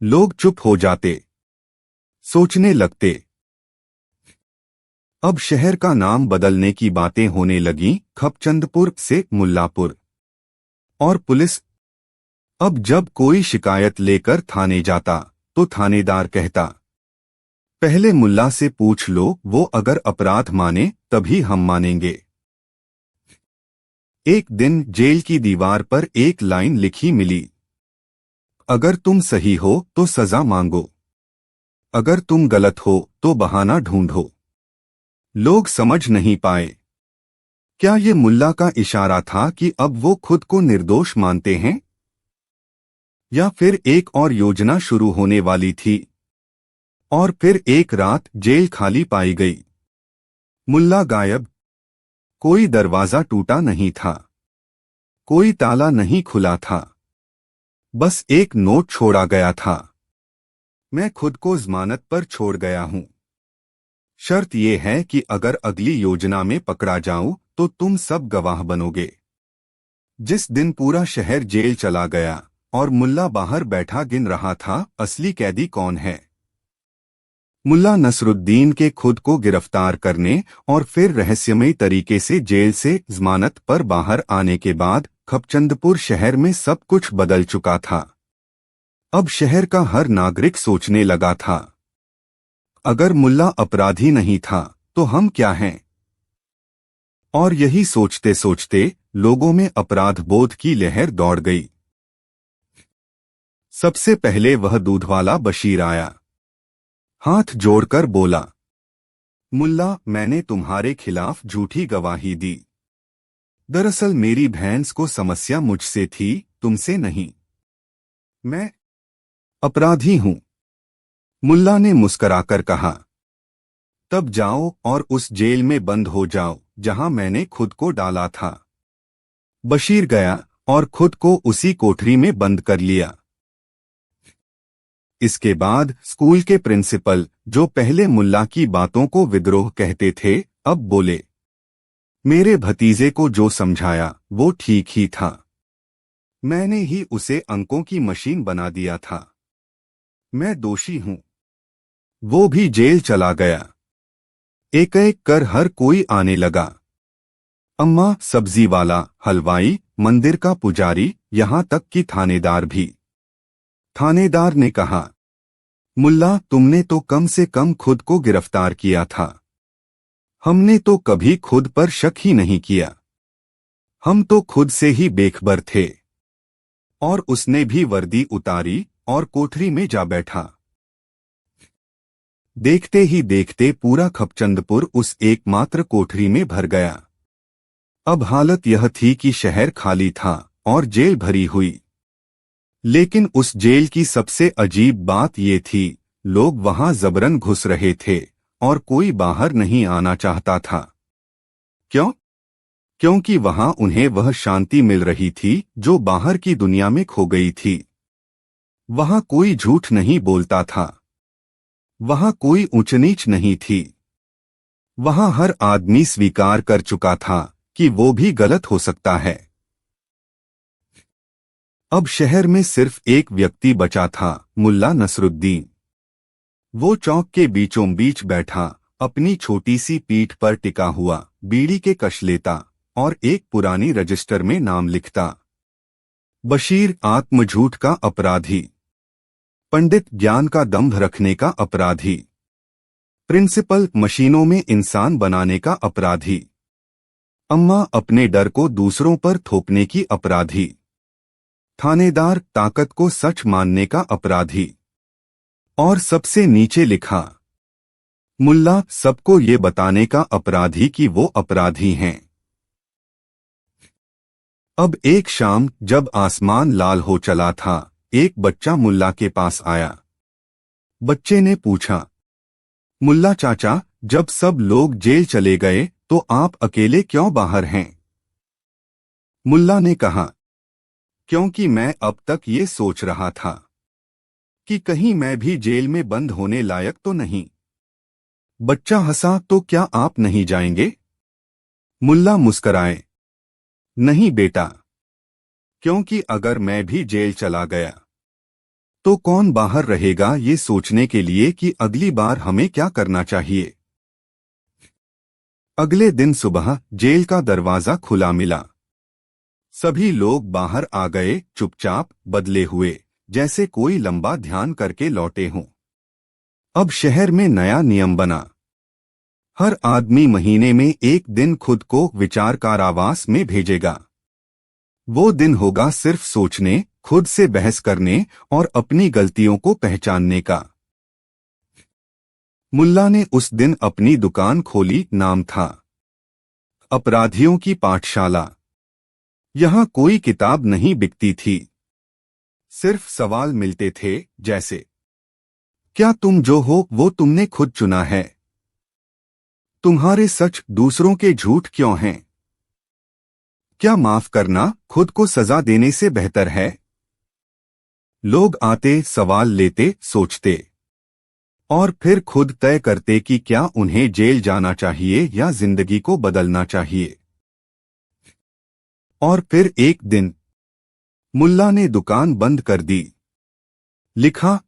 लोग चुप हो जाते, सोचने लगते। अब शहर का नाम बदलने की बातें होने लगीं, खपचंदपुर से मुल्लापुर। और पुलिस, अब जब कोई शिकायत लेकर थाने जाता तो थानेदार कहता, पहले मुल्ला से पूछ लो, वो अगर अपराध माने तभी हम मानेंगे। एक दिन जेल की दीवार पर एक लाइन लिखी मिली, अगर तुम सही हो तो सजा मांगो, अगर तुम गलत हो तो बहाना ढूंढो। लोग समझ नहीं पाए, क्या ये मुल्ला का इशारा था कि अब वो खुद को निर्दोष मानते हैं, या फिर एक और योजना शुरू होने वाली थी। और फिर एक रात जेल खाली पाई गई। मुल्ला गायब, कोई दरवाजा टूटा नहीं था, कोई ताला नहीं खुला था, बस एक नोट छोड़ा गया था, मैं खुद को जमानत पर छोड़ गया हूं। शर्त यह है कि अगर अगली योजना में पकड़ा जाऊं तो तुम सब गवाह बनोगे। जिस दिन पूरा शहर जेल चला गया और मुल्ला बाहर बैठा गिन रहा था, असली कैदी कौन है। मुल्ला नसरुद्दीन के खुद को गिरफ्तार करने और फिर रहस्यमयी तरीके से जेल से जमानत पर बाहर आने के बाद खपचंदपुर शहर में सब कुछ बदल चुका था। अब शहर का हर नागरिक सोचने लगा था, अगर मुल्ला अपराधी नहीं था तो हम क्या हैं। और यही सोचते सोचते लोगों में अपराध बोध की लहर दौड़ गई। सबसे पहले वह दूधवाला बशीर आया, हाथ जोड़कर बोला, मुल्ला, मैंने तुम्हारे खिलाफ झूठी गवाही दी। दरअसल मेरी भैंस को समस्या मुझसे थी, तुमसे नहीं। मैं अपराधी हूं। मुल्ला ने मुस्कराकर कहा, तब जाओ और उस जेल में बंद हो जाओ जहां मैंने खुद को डाला था। बशीर गया और खुद को उसी कोठरी में बंद कर लिया। इसके बाद स्कूल के प्रिंसिपल, जो पहले मुल्ला की बातों को विद्रोह कहते थे, अब बोले, मेरे भतीजे को जो समझाया वो ठीक ही था। मैंने ही उसे अंकों की मशीन बना दिया था। मैं दोषी हूं। वो भी जेल चला गया। एक एक कर हर कोई आने लगा। अम्मा, सब्जी वाला, हलवाई, मंदिर का पुजारी, यहां तक कि थानेदार भी। थानेदार ने कहा, मुल्ला, तुमने तो कम से कम खुद को गिरफ्तार किया था। हमने तो कभी खुद पर शक ही नहीं किया। हम तो खुद से ही बेखबर थे। और उसने भी वर्दी उतारी और कोठरी में जा बैठा। देखते ही देखते पूरा खपचंदपुर उस एकमात्र कोठरी में भर गया। अब हालत यह थी कि शहर खाली था और जेल भरी हुई। लेकिन उस जेल की सबसे अजीब बात ये थी, लोग वहां जबरन घुस रहे थे और कोई बाहर नहीं आना चाहता था। क्यों? क्योंकि वहां उन्हें वह शांति मिल रही थी जो बाहर की दुनिया में खो गई थी। वहां कोई झूठ नहीं बोलता था। वहां कोई ऊंच नीच नहीं थी। वहां हर आदमी स्वीकार कर चुका था कि वो भी गलत हो सकता है। अब शहर में सिर्फ एक व्यक्ति बचा था, मुल्ला नसरुद्दीन। वो चौक के बीचों बीच बैठा, अपनी छोटी सी पीठ पर टिका हुआ, बीड़ी के कश लेता और एक पुरानी रजिस्टर में नाम लिखता। बशीर, आत्मझूठ का अपराधी। पंडित, ज्ञान का दंभ रखने का अपराधी। प्रिंसिपल, मशीनों में इंसान बनाने का अपराधी। अम्मा, अपने डर को दूसरों पर थोपने की अपराधी। थानेदार, ताकत को सच मानने का अपराधी। और सबसे नीचे लिखा, मुल्ला, सबको ये बताने का अपराधी कि वो अपराधी हैं। अब एक शाम जब आसमान लाल हो चला था, एक बच्चा मुल्ला के पास आया। बच्चे ने पूछा, मुल्ला चाचा, जब सब लोग जेल चले गए तो आप अकेले क्यों बाहर हैं? मुल्ला ने कहा, क्योंकि मैं अब तक ये सोच रहा था कि कहीं मैं भी जेल में बंद होने लायक तो नहीं। बच्चा हंसा, तो क्या आप नहीं जाएंगे? मुल्ला मुस्कराए, नहीं बेटा, क्योंकि अगर मैं भी जेल चला गया तो कौन बाहर रहेगा ये सोचने के लिए कि अगली बार हमें क्या करना चाहिए। अगले दिन सुबह जेल का दरवाजा खुला मिला। सभी लोग बाहर आ गए, चुपचाप, बदले हुए, जैसे कोई लंबा ध्यान करके लौटे हों। अब शहर में नया नियम बना। हर आदमी महीने में एक दिन खुद को विचार कारावास में भेजेगा। वो दिन होगा सिर्फ सोचने, खुद से बहस करने और अपनी गलतियों को पहचानने का। मुल्ला ने उस दिन अपनी दुकान खोली। नाम था अपराधियों की पाठशाला। यहाँ कोई किताब नहीं बिकती थी, सिर्फ सवाल मिलते थे, जैसे क्या तुम जो हो वो तुमने खुद चुना है? तुम्हारे सच दूसरों के झूठ क्यों हैं? क्या माफ करना खुद को सजा देने से बेहतर है? लोग आते, सवाल लेते, सोचते और फिर खुद तय करते कि क्या उन्हें जेल जाना चाहिए या जिंदगी को बदलना चाहिए। और फिर एक दिन मुल्ला ने दुकान बंद कर दी। लिखा,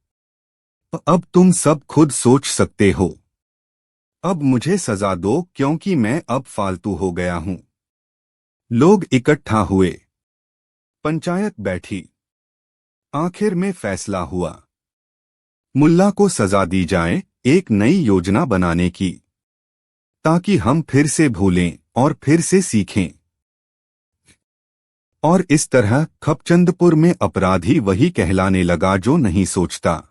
अब तुम सब खुद सोच सकते हो। अब मुझे सजा दो क्योंकि मैं अब फालतू हो गया हूं। लोग इकट्ठा हुए। पंचायत बैठी। आखिर में फैसला हुआ। मुल्ला को सजा दी जाए, एक नई योजना बनाने की, ताकि हम फिर से भूलें और फिर से सीखें। और इस तरह खपचंदपुर में अपराधी वही कहलाने लगा जो नहीं सोचता।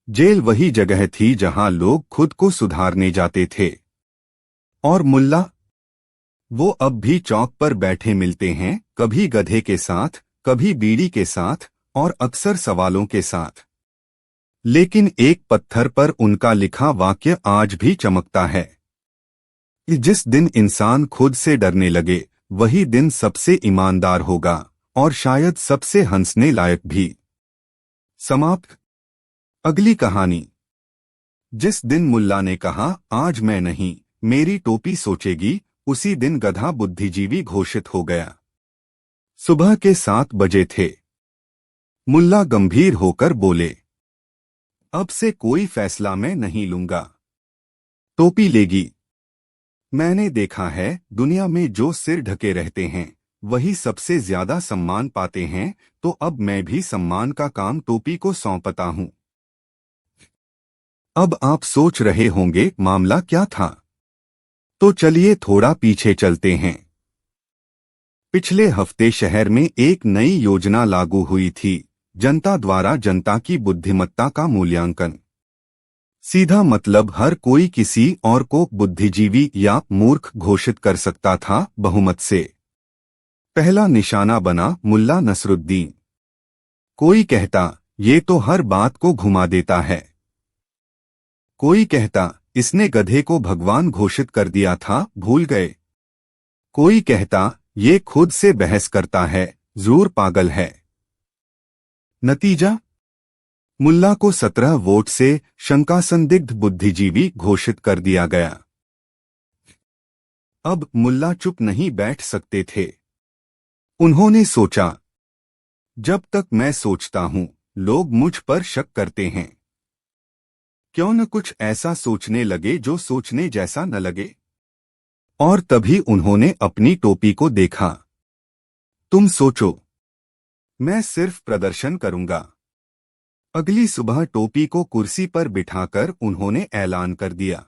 जेल वही जगह थी जहां लोग खुद को सुधारने जाते थे। और मुल्ला, वो अब भी चौक पर बैठे मिलते हैं, कभी गधे के साथ, कभी बीड़ी के साथ और अक्सर सवालों के साथ। लेकिन एक पत्थर पर उनका लिखा वाक्य आज भी चमकता है कि जिस दिन इंसान खुद से डरने लगे, वही दिन सबसे ईमानदार होगा और शायद सबसे हंसने लायक भी। समाप्त। अगली कहानी। जिस दिन मुल्ला ने कहा, आज मैं नहीं, मेरी टोपी सोचेगी, उसी दिन गधा बुद्धिजीवी घोषित हो गया। सुबह के 7 बजे थे। मुल्ला गंभीर होकर बोले, अब से कोई फैसला मैं नहीं लूंगा। टोपी लेगी। मैंने देखा है, दुनिया में जो सिर ढके रहते हैं वही सबसे ज्यादा सम्मान पाते हैं, तो अब मैं भी सम्मान का काम टोपी को सौंपता हूं। अब आप सोच रहे होंगे मामला क्या था, तो चलिए थोड़ा पीछे चलते हैं। पिछले हफ्ते शहर में एक नई योजना लागू हुई थी, जनता द्वारा जनता की बुद्धिमत्ता का मूल्यांकन। सीधा मतलब हर कोई किसी और को बुद्धिजीवी या मूर्ख घोषित कर सकता था बहुमत से। पहला निशाना बना मुल्ला नसरुद्दीन। कोई कहता, ये तो हर बात को घुमा देता है। कोई कहता, इसने गधे को भगवान घोषित कर दिया था, भूल गए। कोई कहता, ये खुद से बहस करता है, जरूर पागल है। नतीजा, मुल्ला को 17 वोट से शंकासंदिग्ध बुद्धिजीवी घोषित कर दिया गया। अब मुल्ला चुप नहीं बैठ सकते थे। उन्होंने सोचा, जब तक मैं सोचता हूं, लोग मुझ पर शक करते हैं। क्यों न कुछ ऐसा सोचने लगे जो सोचने जैसा न लगे। और तभी उन्होंने अपनी टोपी को देखा। तुम सोचो, मैं सिर्फ प्रदर्शन करूंगा। अगली सुबह टोपी को कुर्सी पर बिठाकर उन्होंने ऐलान कर दिया,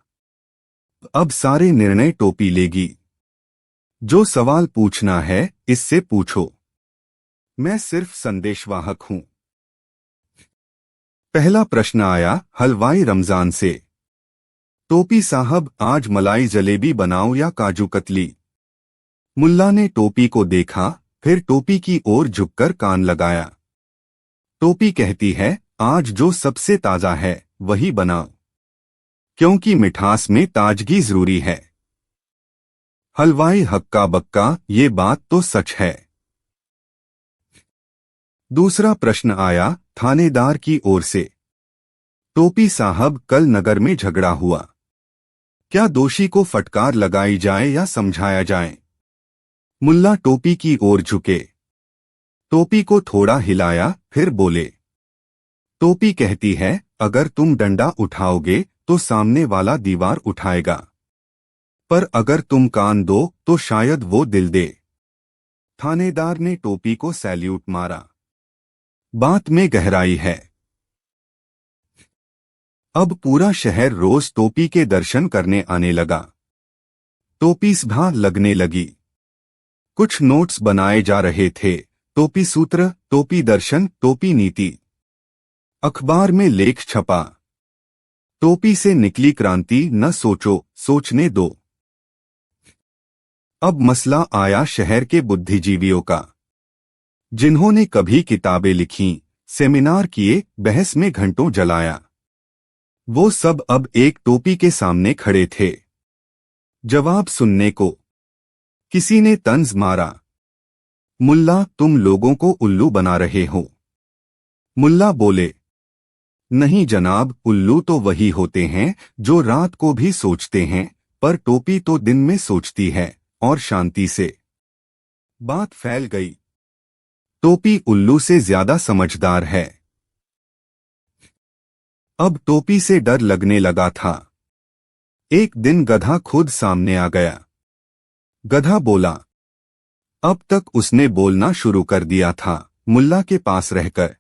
अब सारे निर्णय टोपी लेगी। जो सवाल पूछना है इससे पूछो, मैं सिर्फ संदेशवाहक हूं। पहला प्रश्न आया हलवाई रमजान से, टोपी साहब आज मलाई जलेबी बनाओ या काजू कतली? मुल्ला ने टोपी को देखा, फिर टोपी की ओर झुककर कान लगाया। टोपी कहती है, आज जो सबसे ताजा है वही बनाओ, क्योंकि मिठास में ताजगी जरूरी है। हलवाई हक्का बक्का, ये बात तो सच है। दूसरा प्रश्न आया थानेदार की ओर से, टोपी साहब कल नगर में झगड़ा हुआ, क्या दोषी को फटकार लगाई जाए या समझाया जाए? मुल्ला टोपी की ओर झुके। टोपी को थोड़ा हिलाया, फिर बोले। टोपी कहती है, अगर तुम डंडा उठाओगे तो सामने वाला दीवार उठाएगा। पर अगर तुम कान दो तो शायद वो दिल दे। थानेदार ने टोपी को सैल्यूट मारा। बात में गहराई है। अब पूरा शहर रोज टोपी के दर्शन करने आने लगा। टोपी सभा लगने लगी। कुछ नोट्स बनाए जा रहे थे। टोपी सूत्र, टोपी दर्शन, टोपी नीति। अखबार में लेख छपा। टोपी से निकली क्रांति न सोचो, सोचने दो। अब मसला आया शहर के बुद्धिजीवियों का, जिन्होंने कभी किताबें लिखीं, सेमिनार किए, बहस में घंटों जलाया। वो सब अब एक टोपी के सामने खड़े थे, जवाब सुनने को। किसी ने तंज मारा, मुल्ला तुम लोगों को उल्लू बना रहे हो। मुल्ला बोले, नहीं जनाब, उल्लू तो वही होते हैं जो रात को भी सोचते हैं, पर टोपी तो दिन में सोचती है, और शांति से। बात फैल गई। टोपी उल्लू से ज्यादा समझदार है। अब टोपी से डर लगने लगा था। एक दिन गधा खुद सामने आ गया। गधा बोला, अब तक उसने बोलना शुरू कर दिया था, मुल्ला के पास रहकर।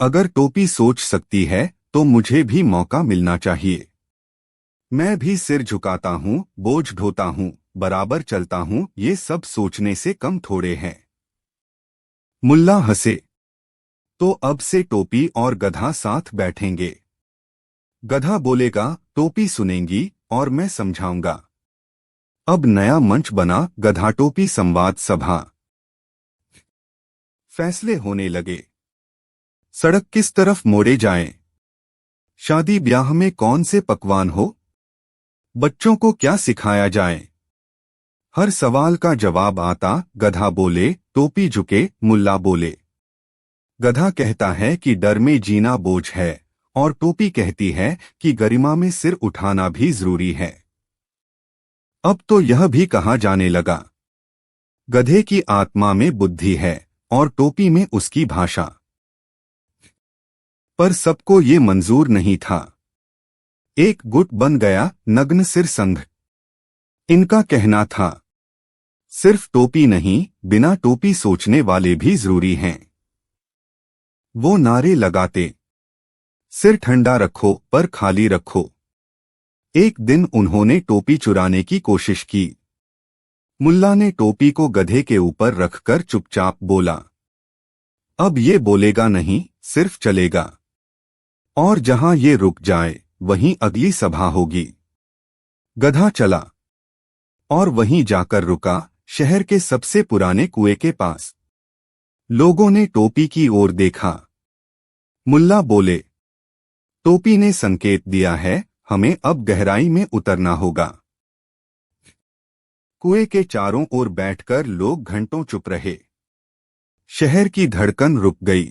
अगर टोपी सोच सकती है तो मुझे भी मौका मिलना चाहिए। मैं भी सिर झुकाता हूं, बोझ ढोता हूं, बराबर चलता हूं, ये सब सोचने से कम थोड़े हैं। मुल्ला हंसे। तो अब से टोपी और गधा साथ बैठेंगे। गधा बोलेगा, टोपी सुनेंगी और मैं समझाऊंगा। अब नया मंच बना, गधा टोपी संवाद सभा। फैसले होने लगे। सड़क किस तरफ मोड़े जाएं? शादी ब्याह में कौन से पकवान हो? बच्चों को क्या सिखाया जाए? हर सवाल का जवाब आता। गधा बोले, टोपी झुके, मुल्ला बोले। गधा कहता है कि डर में जीना बोझ है, और टोपी कहती है कि गरिमा में सिर उठाना भी जरूरी है। अब तो यह भी कहा जाने लगा, गधे की आत्मा में बुद्धि है और टोपी में उसकी भाषा। पर सबको ये मंजूर नहीं था। एक गुट बन गया, नग्न सिर संघ। इनका कहना था, सिर्फ टोपी नहीं, बिना टोपी सोचने वाले भी जरूरी हैं। वो नारे लगाते, सिर ठंडा रखो पर खाली रखो। एक दिन उन्होंने टोपी चुराने की कोशिश की। मुल्ला ने टोपी को गधे के ऊपर रखकर चुपचाप बोला, अब ये बोलेगा नहीं, सिर्फ चलेगा। और जहां ये रुक जाए वहीं अगली सभा होगी। गधा चला और वहीं जाकर रुका, शहर के सबसे पुराने कुएं के पास। लोगों ने टोपी की ओर देखा। मुल्ला बोले, टोपी ने संकेत दिया है, हमें अब गहराई में उतरना होगा। कुएं के चारों ओर बैठकर लोग घंटों चुप रहे। शहर की धड़कन रुक गई।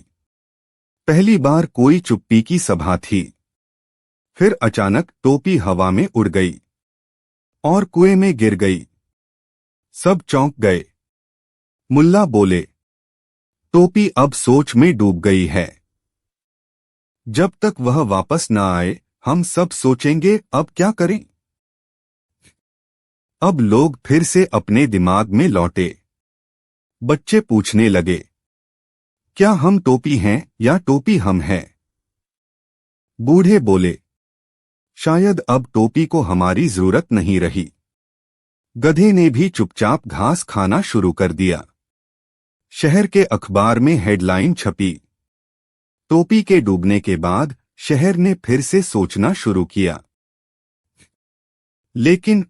पहली बार कोई चुप्पी की सभा थी। फिर अचानक टोपी हवा में उड़ गई और कुएं में गिर गई। सब चौंक गए। मुल्ला बोले, टोपी अब सोच में डूब गई है। जब तक वह वापस न आए हम सब सोचेंगे अब क्या करें। अब लोग फिर से अपने दिमाग में लौटे। बच्चे पूछने लगे, क्या हम टोपी हैं या टोपी हम हैं? बूढ़े बोले, शायद अब टोपी को हमारी जरूरत नहीं रही। गधे ने भी चुपचाप घास खाना शुरू कर दिया। शहर के अखबार में हेडलाइन छपी, टोपी के डूबने के बाद शहर ने फिर से सोचना शुरू किया। लेकिन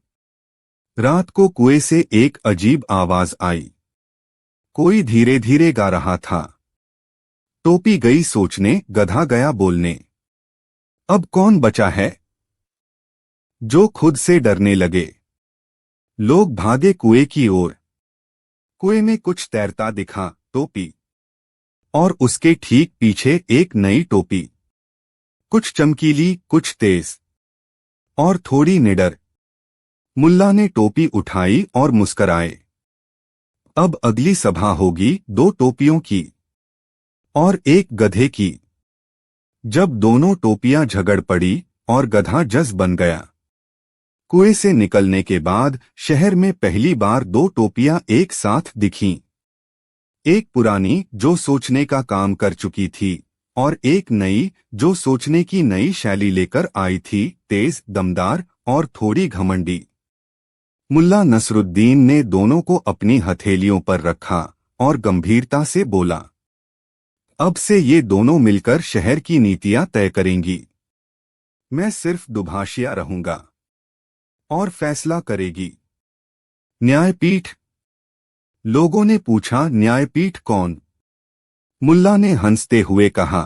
रात को कुएं से एक अजीब आवाज आई। कोई धीरे धीरे गा रहा था। टोपी गई सोचने, गधा गया बोलने। अब कौन बचा है? जो खुद से डरने लगे। लोग भागे कुएं की ओर। कुएं में कुछ तैरता दिखा, टोपी। और उसके ठीक पीछे एक नई टोपी, कुछ चमकीली, कुछ तेज और थोड़ी निडर। मुल्ला ने टोपी उठाई और मुस्कराए। अब अगली सभा होगी, 2 टोपियों की और एक गधे की। जब दोनों टोपियां झगड़ पड़ी और गधा जज बन गया। कुएं से निकलने के बाद शहर में पहली बार दो टोपियां एक साथ दिखीं। एक पुरानी जो सोचने का काम कर चुकी थी और एक नई जो सोचने की नई शैली लेकर आई थी, तेज, दमदार और थोड़ी घमंडी। मुल्ला नसरुद्दीन ने दोनों को अपनी हथेलियों पर रखा और गंभीरता से बोला, अब से ये दोनों मिलकर शहर की नीतियां तय करेंगी। मैं सिर्फ दुभाषिया रहूंगा और फैसला करेगी न्यायपीठ। लोगों ने पूछा, न्यायपीठ कौन? मुल्ला ने हंसते हुए कहा,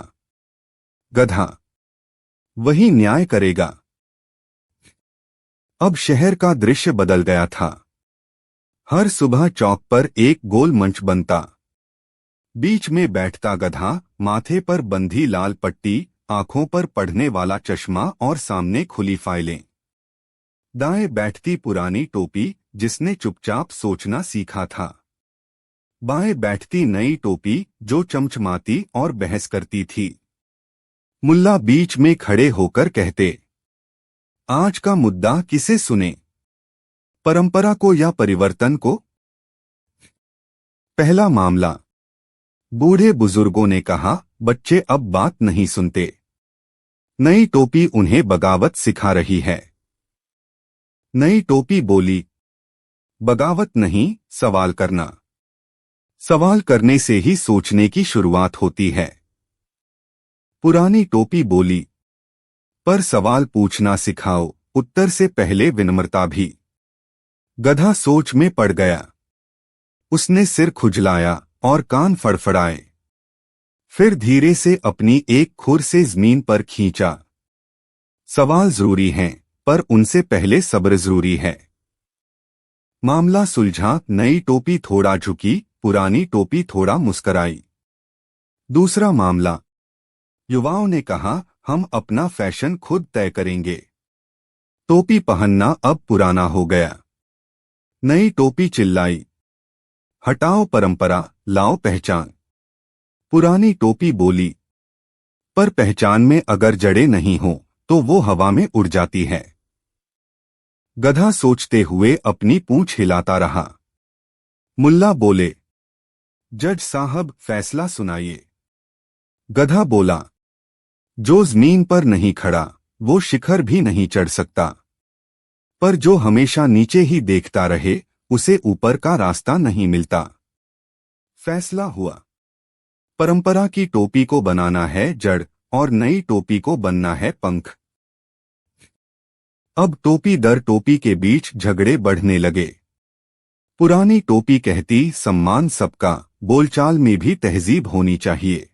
गधा, वही न्याय करेगा। अब शहर का दृश्य बदल गया था। हर सुबह चौक पर एक गोल मंच बनता। बीच में बैठता गधा, माथे पर बंधी लाल पट्टी, आंखों पर पढ़ने वाला चश्मा और सामने खुली फाइलें। दाएं बैठती पुरानी टोपी, जिसने चुपचाप सोचना सीखा था। बाएं बैठती नई टोपी, जो चमचमाती और बहस करती थी। मुल्ला बीच में खड़े होकर कहते, आज का मुद्दा किसे सुने, परंपरा को या परिवर्तन को? पहला मामला। बूढ़े बुजुर्गों ने कहा, बच्चे अब बात नहीं सुनते। नई टोपी उन्हें बगावत सिखा रही है। नई टोपी बोली, बगावत नहीं, सवाल करना। सवाल करने से ही सोचने की शुरुआत होती है। पुरानी टोपी बोली, पर सवाल पूछना सिखाओ, उत्तर से पहले विनम्रता भी। गधा सोच में पड़ गया। उसने सिर खुजलाया और कान फड़फड़ाए। फिर धीरे से अपनी एक खुर से जमीन पर खींचा। सवाल जरूरी हैं, पर उनसे पहले सब्र जरूरी है। मामला सुलझा। नई टोपी थोड़ा झुकी, पुरानी टोपी थोड़ा मुस्कराई। दूसरा मामला। युवाओं ने कहा, हम अपना फैशन खुद तय करेंगे। टोपी पहनना अब पुराना हो गया। नई टोपी चिल्लाई, हटाओ परंपरा, लाओ पहचान। पुरानी टोपी बोली, पर पहचान में अगर जड़ें नहीं हो तो वो हवा में उड़ जाती है। गधा सोचते हुए अपनी पूंछ हिलाता रहा। मुल्ला बोले, जज साहब, फैसला सुनाइए। गधा बोला, जो जमीन पर नहीं खड़ा वो शिखर भी नहीं चढ़ सकता, पर जो हमेशा नीचे ही देखता रहे उसे ऊपर का रास्ता नहीं मिलता। फैसला हुआ। परंपरा की टोपी को बनाना है जड़ और नई टोपी को बनना है पंख। अब टोपी दर टोपी के बीच झगड़े बढ़ने लगे। पुरानी टोपी कहती, सम्मान सबका, बोलचाल में भी तहजीब होनी चाहिए।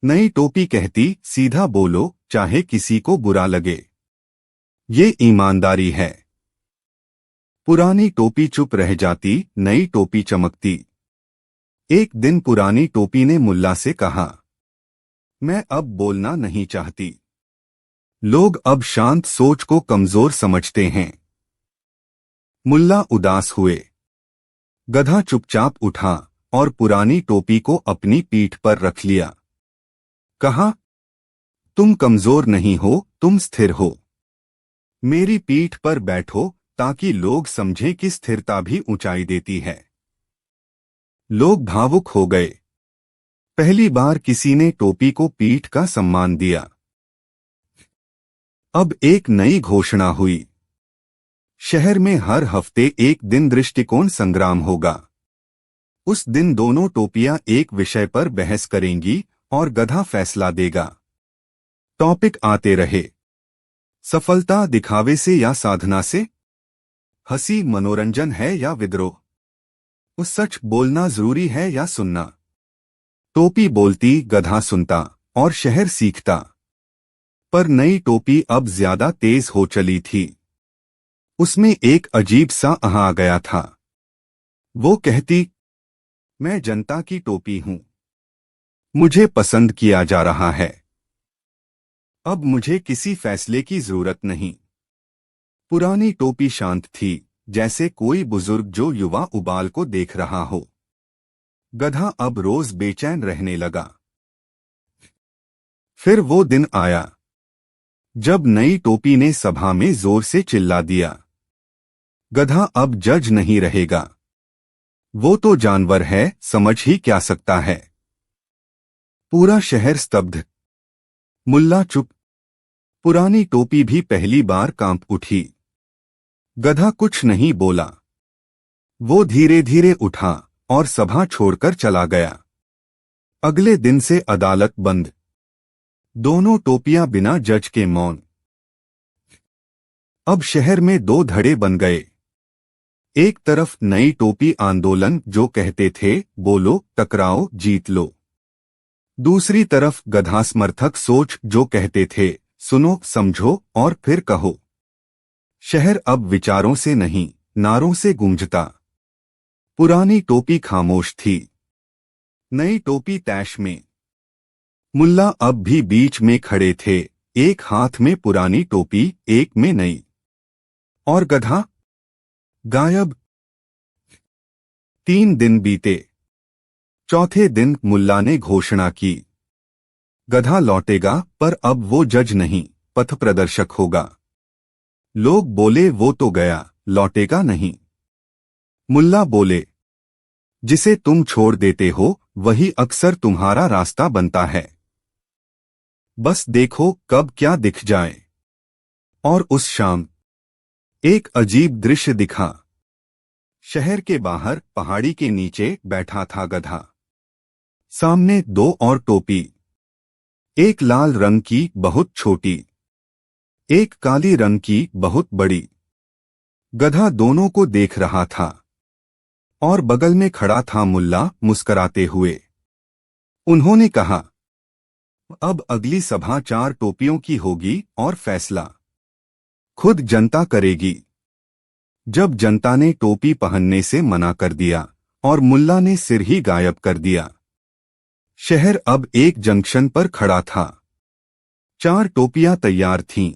नई टोपी कहती, सीधा बोलो, चाहे किसी को बुरा लगे, ये ईमानदारी है। पुरानी टोपी चुप रह जाती, नई टोपी चमकती। एक दिन पुरानी टोपी ने मुल्ला से कहा, मैं अब बोलना नहीं चाहती। लोग अब शांत सोच को कमजोर समझते हैं। मुल्ला उदास हुए। गधा चुपचाप उठा और पुरानी टोपी को अपनी पीठ पर रख लिया। कहा, तुम कमजोर नहीं हो, तुम स्थिर हो। मेरी पीठ पर बैठो ताकि लोग समझें कि स्थिरता भी ऊंचाई देती है। लोग भावुक हो गए। पहली बार किसी ने टोपी को पीठ का सम्मान दिया। अब एक नई घोषणा हुई। शहर में हर हफ्ते एक दिन दृष्टिकोण संग्राम होगा। उस दिन दोनों टोपियां एक विषय पर बहस करेंगी और गधा फैसला देगा। टॉपिक आते रहे। सफलता दिखावे से या साधना से? हंसी मनोरंजन है या विद्रोह? उस सच बोलना जरूरी है या सुनना? टोपी बोलती, गधा सुनता और शहर सीखता। पर नई टोपी अब ज्यादा तेज हो चली थी। उसमें एक अजीब सा आ गया था। वो कहती, मैं जनता की टोपी हूं, मुझे पसंद किया जा रहा है, अब मुझे किसी फैसले की जरूरत नहीं। पुरानी टोपी शांत थी, जैसे कोई बुजुर्ग जो युवा उबाल को देख रहा हो। गधा अब रोज बेचैन रहने लगा। फिर वो दिन आया जब नई टोपी ने सभा में जोर से चिल्ला दिया, गधा अब जज नहीं रहेगा, वो तो जानवर है, समझ ही क्या सकता है। पूरा शहर स्तब्ध। मुल्ला चुप। पुरानी टोपी भी पहली बार कांप उठी। गधा कुछ नहीं बोला। वो धीरे धीरे उठा और सभा छोड़कर चला गया। अगले दिन से अदालत बंद। दोनों टोपियां बिना जज के मौन। अब शहर में दो धड़े बन गए। एक तरफ नई टोपी आंदोलन जो कहते थे बोलो, टकराओ, जीत लो। दूसरी तरफ गधा समर्थक सोच जो कहते थे सुनो, समझो और फिर कहो। शहर अब विचारों से नहीं, नारों से गूंजता। पुरानी टोपी खामोश थी, नई टोपी तैश में। मुल्ला अब भी बीच में खड़े थे, एक हाथ में पुरानी टोपी, एक में नई। और गधा गायब। 3 दिन बीते। चौथे दिन मुल्ला ने घोषणा की, गधा लौटेगा, पर अब वो जज नहीं, पथ प्रदर्शक होगा। लोग बोले वो तो गया, लौटेगा नहीं। मुल्ला बोले, जिसे तुम छोड़ देते हो वही अक्सर तुम्हारा रास्ता बनता है। बस देखो कब क्या दिख जाए। और उस शाम एक अजीब दृश्य दिखा। शहर के बाहर पहाड़ी के नीचे बैठा था गधा। सामने 2 और टोपी, एक लाल रंग की बहुत छोटी, एक काली रंग की बहुत बड़ी। गधा दोनों को देख रहा था। और बगल में खड़ा था मुल्ला मुस्कराते हुए। उन्होंने कहा, अब अगली सभा 4 टोपियों की होगी और फैसला खुद जनता करेगी। जब जनता ने टोपी पहनने से मना कर दिया और मुल्ला ने सिर ही गायब कर दिया, शहर अब एक जंक्शन पर खड़ा था। 4 टोपियां तैयार थीं।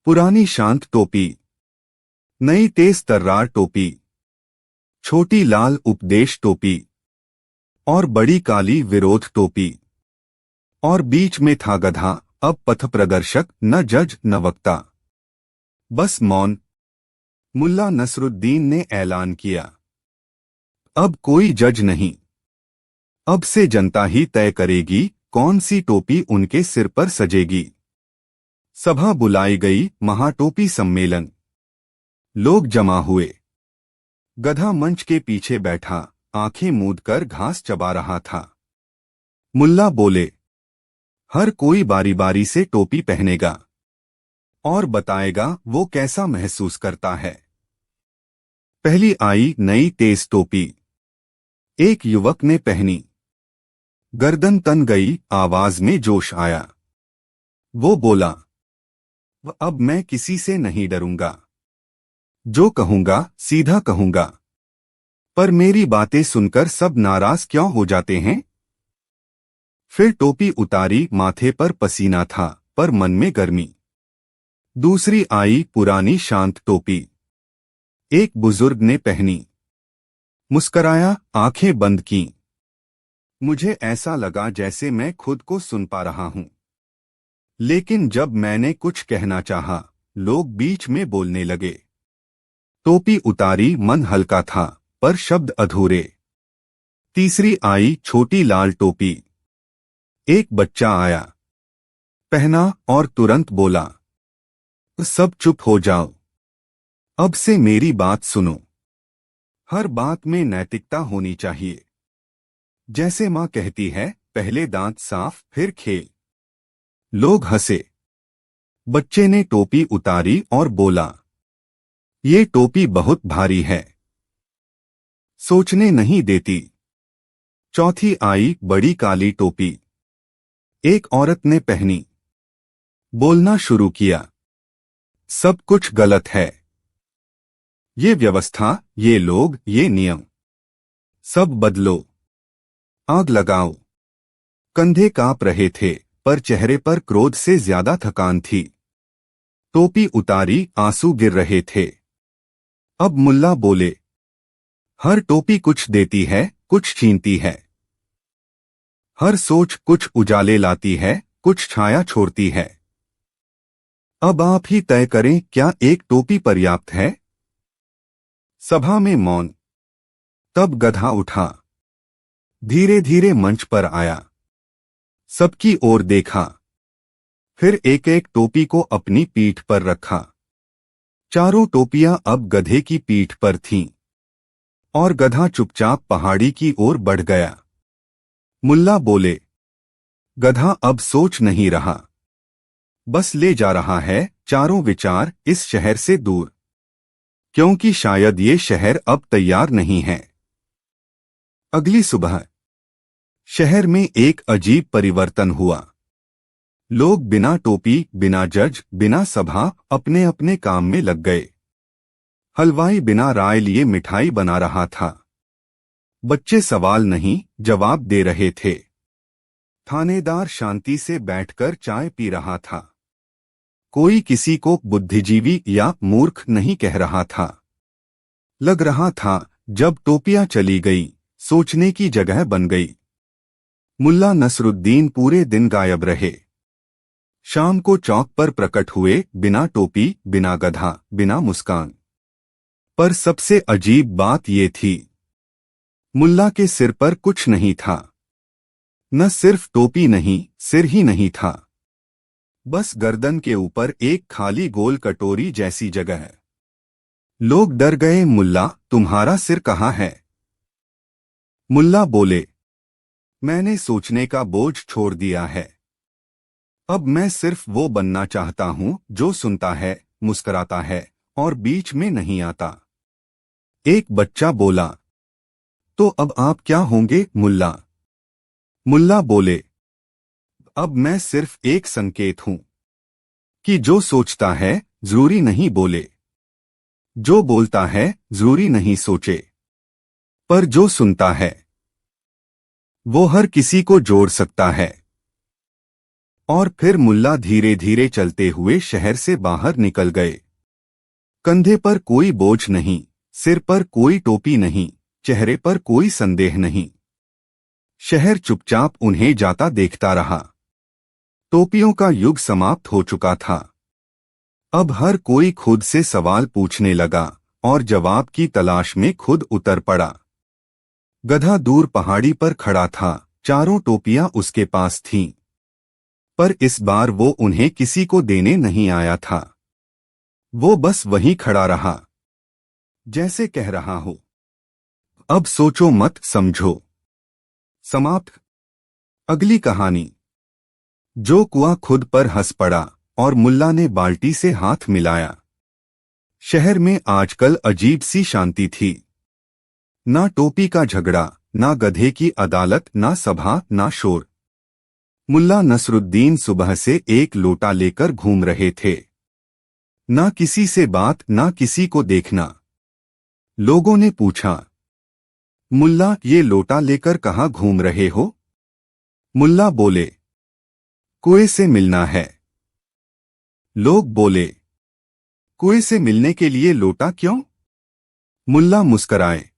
पुरानी शांत टोपी, नई तेज तर्रार टोपी, छोटी लाल उपदेश टोपी और बड़ी काली विरोध टोपी। और बीच में था गधा, अब पथ प्रदर्शक, न जज न वक्ता, बस मौन। मुल्ला नसरुद्दीन ने ऐलान किया, अब कोई जज नहीं, अब से जनता ही तय करेगी कौन सी टोपी उनके सिर पर सजेगी। सभा बुलाई गई, महाटोपी सम्मेलन। लोग जमा हुए। गधा मंच के पीछे बैठा, आंखें मूंदकर घास चबा रहा था। मुल्ला बोले, हर कोई बारी बारी से टोपी पहनेगा और बताएगा वो कैसा महसूस करता है। पहली आई नई तेज टोपी। एक युवक ने पहनी। गर्दन तन गई, आवाज में जोश आया। वो बोला, अब मैं किसी से नहीं डरूंगा, जो कहूंगा सीधा कहूंगा। पर मेरी बातें सुनकर सब नाराज क्यों हो जाते हैं? फिर टोपी उतारी, माथे पर पसीना था पर मन में गर्मी। दूसरी आई पुरानी शांत टोपी। एक बुजुर्ग ने पहनी। मुस्कराया, आंखें बंद की। मुझे ऐसा लगा जैसे मैं खुद को सुन पा रहा हूं। लेकिन जब मैंने कुछ कहना चाहा, लोग बीच में बोलने लगे। टोपी उतारी, मन हल्का था पर शब्द अधूरे। तीसरी आई छोटी लाल टोपी। एक बच्चा आया, पहना और तुरंत बोला, सब चुप हो जाओ, अब से मेरी बात सुनो। हर बात में नैतिकता होनी चाहिए। जैसे माँ कहती है, पहले दांत साफ फिर खेल। लोग हंसे। बच्चे ने टोपी उतारी और बोला, ये टोपी बहुत भारी है, सोचने नहीं देती। चौथी आई बड़ी काली टोपी। एक औरत ने पहनी। बोलना शुरू किया, सब कुछ गलत है, ये व्यवस्था, ये लोग, ये नियम, सब बदलो, आग लगाओ। कंधे कांप रहे थे पर चेहरे पर क्रोध से ज्यादा थकान थी। टोपी उतारी, आंसू गिर रहे थे। अब मुल्ला बोले, हर टोपी कुछ देती है, कुछ छीनती है। हर सोच कुछ उजाले लाती है, कुछ छाया छोड़ती है। अब आप ही तय करें, क्या एक टोपी पर्याप्त है? सभा में मौन। तब गधा उठा, धीरे धीरे मंच पर आया, सबकी ओर देखा, फिर एक एक टोपी को अपनी पीठ पर रखा। चारों टोपियां अब गधे की पीठ पर थीं, और गधा चुपचाप पहाड़ी की ओर बढ़ गया। मुल्ला बोले, गधा अब सोच नहीं रहा, बस ले जा रहा है चारों विचार इस शहर से दूर, क्योंकि शायद ये शहर अब तैयार नहीं है। अगली सुबह शहर में एक अजीब परिवर्तन हुआ। लोग बिना टोपी, बिना जज, बिना सभा अपने अपने काम में लग गए। हलवाई बिना राय लिए मिठाई बना रहा था। बच्चे सवाल नहीं जवाब दे रहे थे। थानेदार शांति से बैठकर चाय पी रहा था। कोई किसी को बुद्धिजीवी या मूर्ख नहीं कह रहा था। लग रहा था जब टोपियां चली गई, सोचने की जगह बन गई। मुल्ला नसरुद्दीन पूरे दिन गायब रहे। शाम को चौक पर प्रकट हुए, बिना टोपी, बिना गधा, बिना मुस्कान। पर सबसे अजीब बात ये थी, मुल्ला के सिर पर कुछ नहीं था। न सिर्फ टोपी नहीं, सिर ही नहीं था। बस गर्दन के ऊपर एक खाली गोल कटोरी जैसी जगह। लोग डर गए, मुल्ला तुम्हारा सिर कहाँ है? मुल्ला बोले, मैंने सोचने का बोझ छोड़ दिया है। अब मैं सिर्फ वो बनना चाहता हूं जो सुनता है, मुस्कुराता है और बीच में नहीं आता। एक बच्चा बोला, तो अब आप क्या होंगे मुल्ला? मुल्ला बोले, अब मैं सिर्फ एक संकेत हूं कि जो सोचता है जरूरी नहीं बोले, जो बोलता है जरूरी नहीं सोचे, पर जो सुनता है वो हर किसी को जोड़ सकता है। और फिर मुल्ला धीरे धीरे चलते हुए शहर से बाहर निकल गए। कंधे पर कोई बोझ नहीं, सिर पर कोई टोपी नहीं, चेहरे पर कोई संदेह नहीं। शहर चुपचाप उन्हें जाता देखता रहा। टोपियों का युग समाप्त हो चुका था। अब हर कोई खुद से सवाल पूछने लगा और जवाब की तलाश में खुद उतर पड़ा। गधा दूर पहाड़ी पर खड़ा था, चारों टोपियां उसके पास थीं, पर इस बार वो उन्हें किसी को देने नहीं आया था। वो बस वहीं खड़ा रहा, जैसे कह रहा हो, अब सोचो मत, समझो। समाप्त। अगली कहानी। जो कुआं खुद पर हंस पड़ा और मुल्ला ने बाल्टी से हाथ मिलाया। शहर में आजकल अजीब सी शांति थी। ना टोपी का झगड़ा, ना गधे की अदालत, ना सभा, ना शोर। मुल्ला नसरुद्दीन सुबह से एक लोटा लेकर घूम रहे थे। ना किसी से बात, ना किसी को देखना। लोगों ने पूछा, मुल्ला ये लोटा लेकर कहाँ घूम रहे हो? मुल्ला बोले, कुएं से मिलना है। लोग बोले, कुएं से मिलने के लिए लोटा क्यों? मुल्ला मुस्कराए,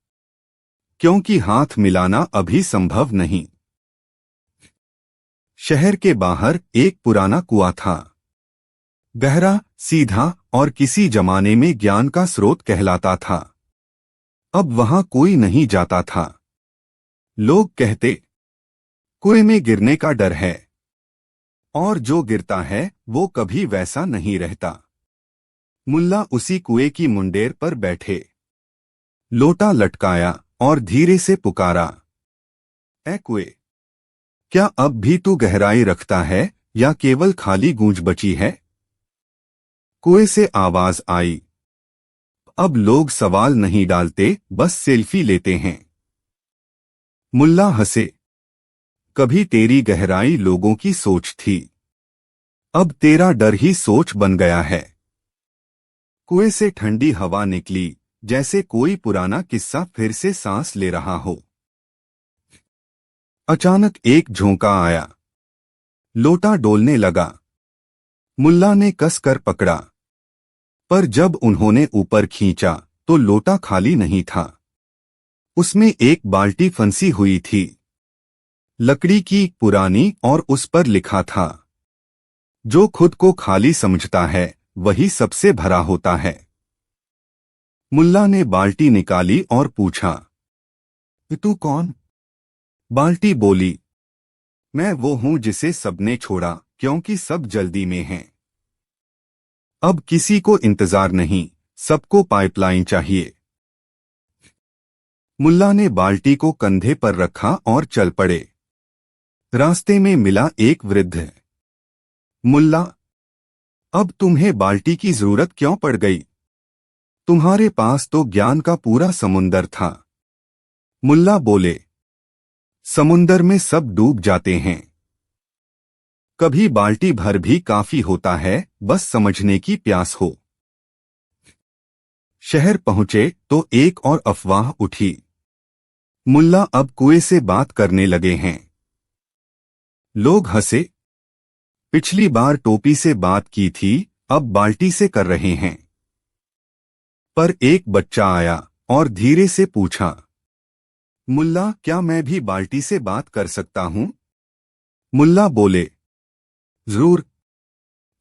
क्योंकि हाथ मिलाना अभी संभव नहीं। शहर के बाहर एक पुराना कुआं था, गहरा, सीधा और किसी जमाने में ज्ञान का स्रोत कहलाता था। अब वहां कोई नहीं जाता था। लोग कहते, कुएं में गिरने का डर है, और जो गिरता है वो कभी वैसा नहीं रहता। मुल्ला उसी कुएं की मुंडेर पर बैठे, लोटा लटकाया और धीरे से पुकारा, ऐ कुएं, क्या अब भी तू गहराई रखता है या केवल खाली गूंज बची है? कुएं से आवाज आई, अब लोग सवाल नहीं डालते, बस सेल्फी लेते हैं। मुल्ला हंसे, कभी तेरी गहराई लोगों की सोच थी, अब तेरा डर ही सोच बन गया है। कुएं से ठंडी हवा निकली, जैसे कोई पुराना किस्सा फिर से सांस ले रहा हो। अचानक एक झोंका आया, लोटा डोलने लगा। मुल्ला ने कसकर पकड़ा, पर जब उन्होंने ऊपर खींचा तो लोटा खाली नहीं था। उसमें एक बाल्टी फंसी हुई थी, लकड़ी की, पुरानी, और उस पर लिखा था, जो खुद को खाली समझता है वही सबसे भरा होता है। मुल्ला ने बाल्टी निकाली और पूछा, तू कौन? बाल्टी बोली, मैं वो हूं जिसे सबने छोड़ा क्योंकि सब जल्दी में हैं। अब किसी को इंतजार नहीं, सबको पाइपलाइन चाहिए। मुल्ला ने बाल्टी को कंधे पर रखा और चल पड़े। रास्ते में मिला एक वृद्ध। मुल्ला, अब तुम्हें बाल्टी की जरूरत क्यों पड़ गई? तुम्हारे पास तो ज्ञान का पूरा समुंदर था। मुल्ला बोले, समुंदर में सब डूब जाते हैं, कभी बाल्टी भर भी काफी होता है, बस समझने की प्यास हो। शहर पहुंचे तो एक और अफवाह उठी, मुल्ला अब कुएं से बात करने लगे हैं। लोग हंसे, पिछली बार टोपी से बात की थी, अब बाल्टी से कर रहे हैं। पर एक बच्चा आया और धीरे से पूछा, मुल्ला क्या मैं भी बाल्टी से बात कर सकता हूं? मुल्ला बोले, जरूर,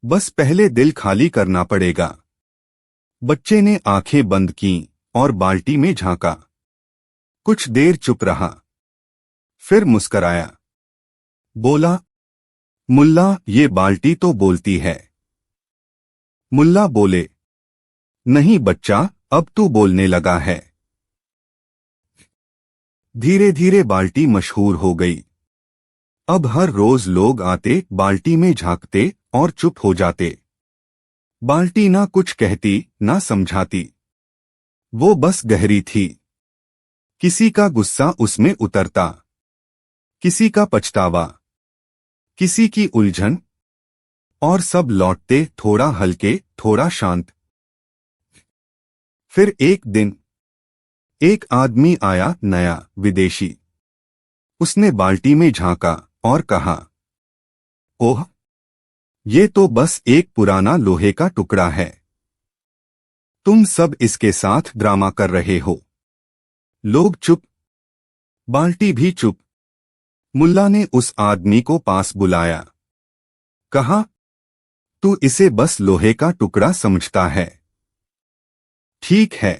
बस पहले दिल खाली करना पड़ेगा। बच्चे ने आंखें बंद कीं और बाल्टी में झांका। कुछ देर चुप रहा, फिर मुस्कराया। बोला, मुल्ला ये बाल्टी तो बोलती है। मुल्ला बोले, नहीं बच्चा, अब तू बोलने लगा है। धीरे धीरे बाल्टी मशहूर हो गई। अब हर रोज लोग आते, बाल्टी में झांकते और चुप हो जाते। बाल्टी ना कुछ कहती ना समझाती, वो बस गहरी थी। किसी का गुस्सा उसमें उतरता, किसी का पछतावा, किसी की उलझन, और सब लौटते थोड़ा हल्के थोड़ा शांत। फिर एक दिन एक आदमी आया, नया विदेशी। उसने बाल्टी में झांका और कहा, ओह, ये तो बस एक पुराना लोहे का टुकड़ा है। तुम सब इसके साथ ड्रामा कर रहे हो। लोग चुप, बाल्टी भी चुप। मुल्ला ने उस आदमी को पास बुलाया। कहा, तू इसे बस लोहे का टुकड़ा समझता है। ठीक है,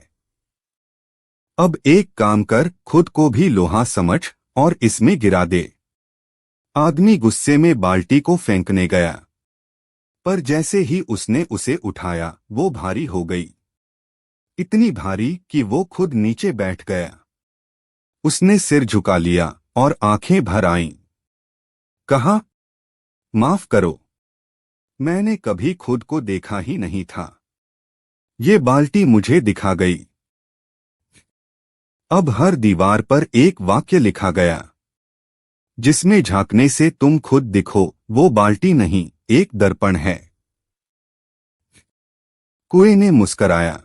अब एक काम कर, खुद को भी लोहा समझ और इसमें गिरा दे। आदमी गुस्से में बाल्टी को फेंकने गया, पर जैसे ही उसने उसे उठाया वो भारी हो गई, इतनी भारी कि वो खुद नीचे बैठ गया। उसने सिर झुका लिया और आंखें भर आईं। कहा, माफ करो, मैंने कभी खुद को देखा ही नहीं था। ये बाल्टी मुझे दिखा गई। अब हर दीवार पर एक वाक्य लिखा गया, जिसमें झांकने से तुम खुद दिखो, वो बाल्टी नहीं, एक दर्पण है। कुएं ने मुस्कराया।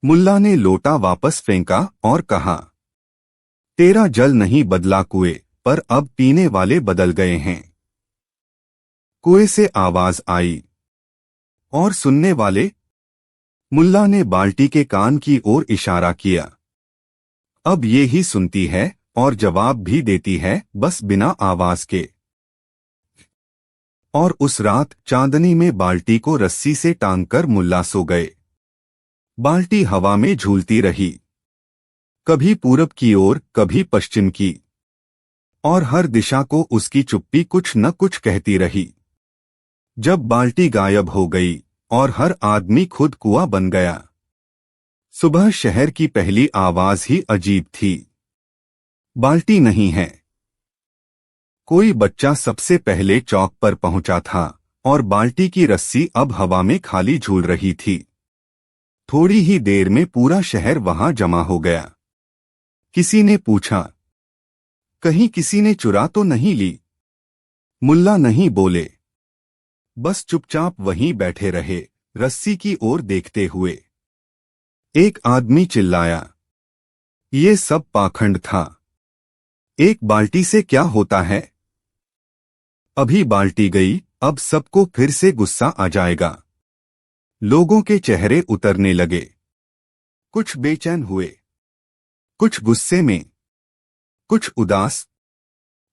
मुल्ला ने लोटा वापस फेंका और कहा, तेरा जल नहीं बदला कुएं, पर अब पीने वाले बदल गए हैं। कुएं से आवाज आई, और सुनने वाले? मुल्ला ने बाल्टी के कान की ओर इशारा किया। अब ये ही सुनती है और जवाब भी देती है, बस बिना आवाज के। और उस रात चांदनी में बाल्टी को रस्सी से टांगकर मुल्ला सो गए। बाल्टी हवा में झूलती रही, कभी पूरब की ओर, कभी पश्चिम की, और हर दिशा को उसकी चुप्पी कुछ न कुछ कहती रही। जब बाल्टी गायब हो गई और हर आदमी खुद कुआं बन गया, सुबह शहर की पहली आवाज ही अजीब थी, बाल्टी नहीं है। कोई बच्चा सबसे पहले चौक पर पहुंचा था और बाल्टी की रस्सी अब हवा में खाली झूल रही थी। थोड़ी ही देर में पूरा शहर वहां जमा हो गया। किसी ने पूछा, कहीं किसी ने चुरा तो नहीं ली? मुल्ला नहीं बोले, बस चुपचाप वहीं बैठे रहे, रस्सी की ओर देखते हुए। एक आदमी चिल्लाया, ये सब पाखंड था, एक बाल्टी से क्या होता है? अभी बाल्टी गई, अब सबको फिर से गुस्सा आ जाएगा। लोगों के चेहरे उतरने लगे, कुछ बेचैन हुए, कुछ गुस्से में, कुछ उदास।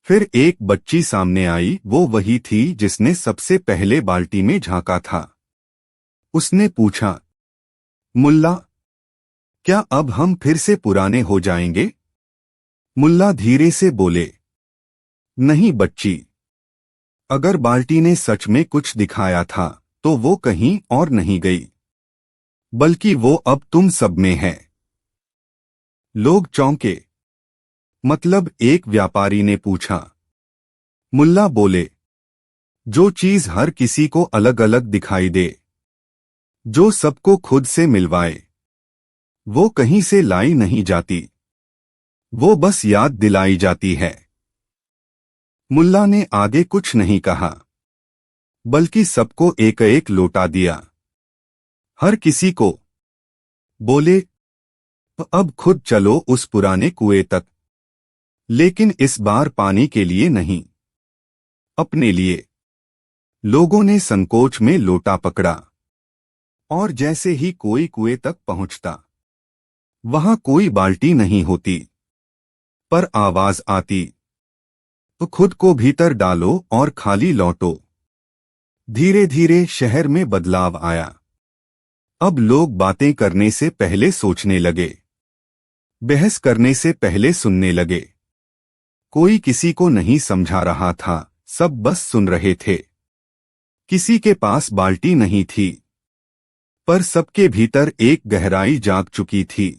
फिर एक बच्ची सामने आई, वो वही थी जिसने सबसे पहले बाल्टी में झांका था। उसने पूछा, मुल्ला, क्या अब हम फिर से पुराने हो जाएंगे? मुल्ला धीरे से बोले, नहीं बच्ची, अगर बाल्टी ने सच में कुछ दिखाया था तो वो कहीं और नहीं गई, बल्कि वो अब तुम सब में है। लोग चौंके। मतलब? एक व्यापारी ने पूछा। मुल्ला बोले, जो चीज हर किसी को अलग अलग दिखाई दे, जो सबको खुद से मिलवाए, वो कहीं से लाई नहीं जाती, वो बस याद दिलाई जाती है। मुल्ला ने आगे कुछ नहीं कहा, बल्कि सबको एक एक लोटा दिया। हर किसी को। बोले, अब खुद चलो उस पुराने कुएं तक, लेकिन इस बार पानी के लिए नहीं, अपने लिए। लोगों ने संकोच में लोटा पकड़ा, और जैसे ही कोई कुएं तक पहुंचता, वहां कोई बाल्टी नहीं होती, पर आवाज आती, तो खुद को भीतर डालो और खाली लौटो। धीरे धीरे शहर में बदलाव आया। अब लोग बातें करने से पहले सोचने लगे, बहस करने से पहले सुनने लगे। कोई किसी को नहीं समझा रहा था, सब बस सुन रहे थे। किसी के पास बाल्टी नहीं थी, पर सबके भीतर एक गहराई जाग चुकी थी।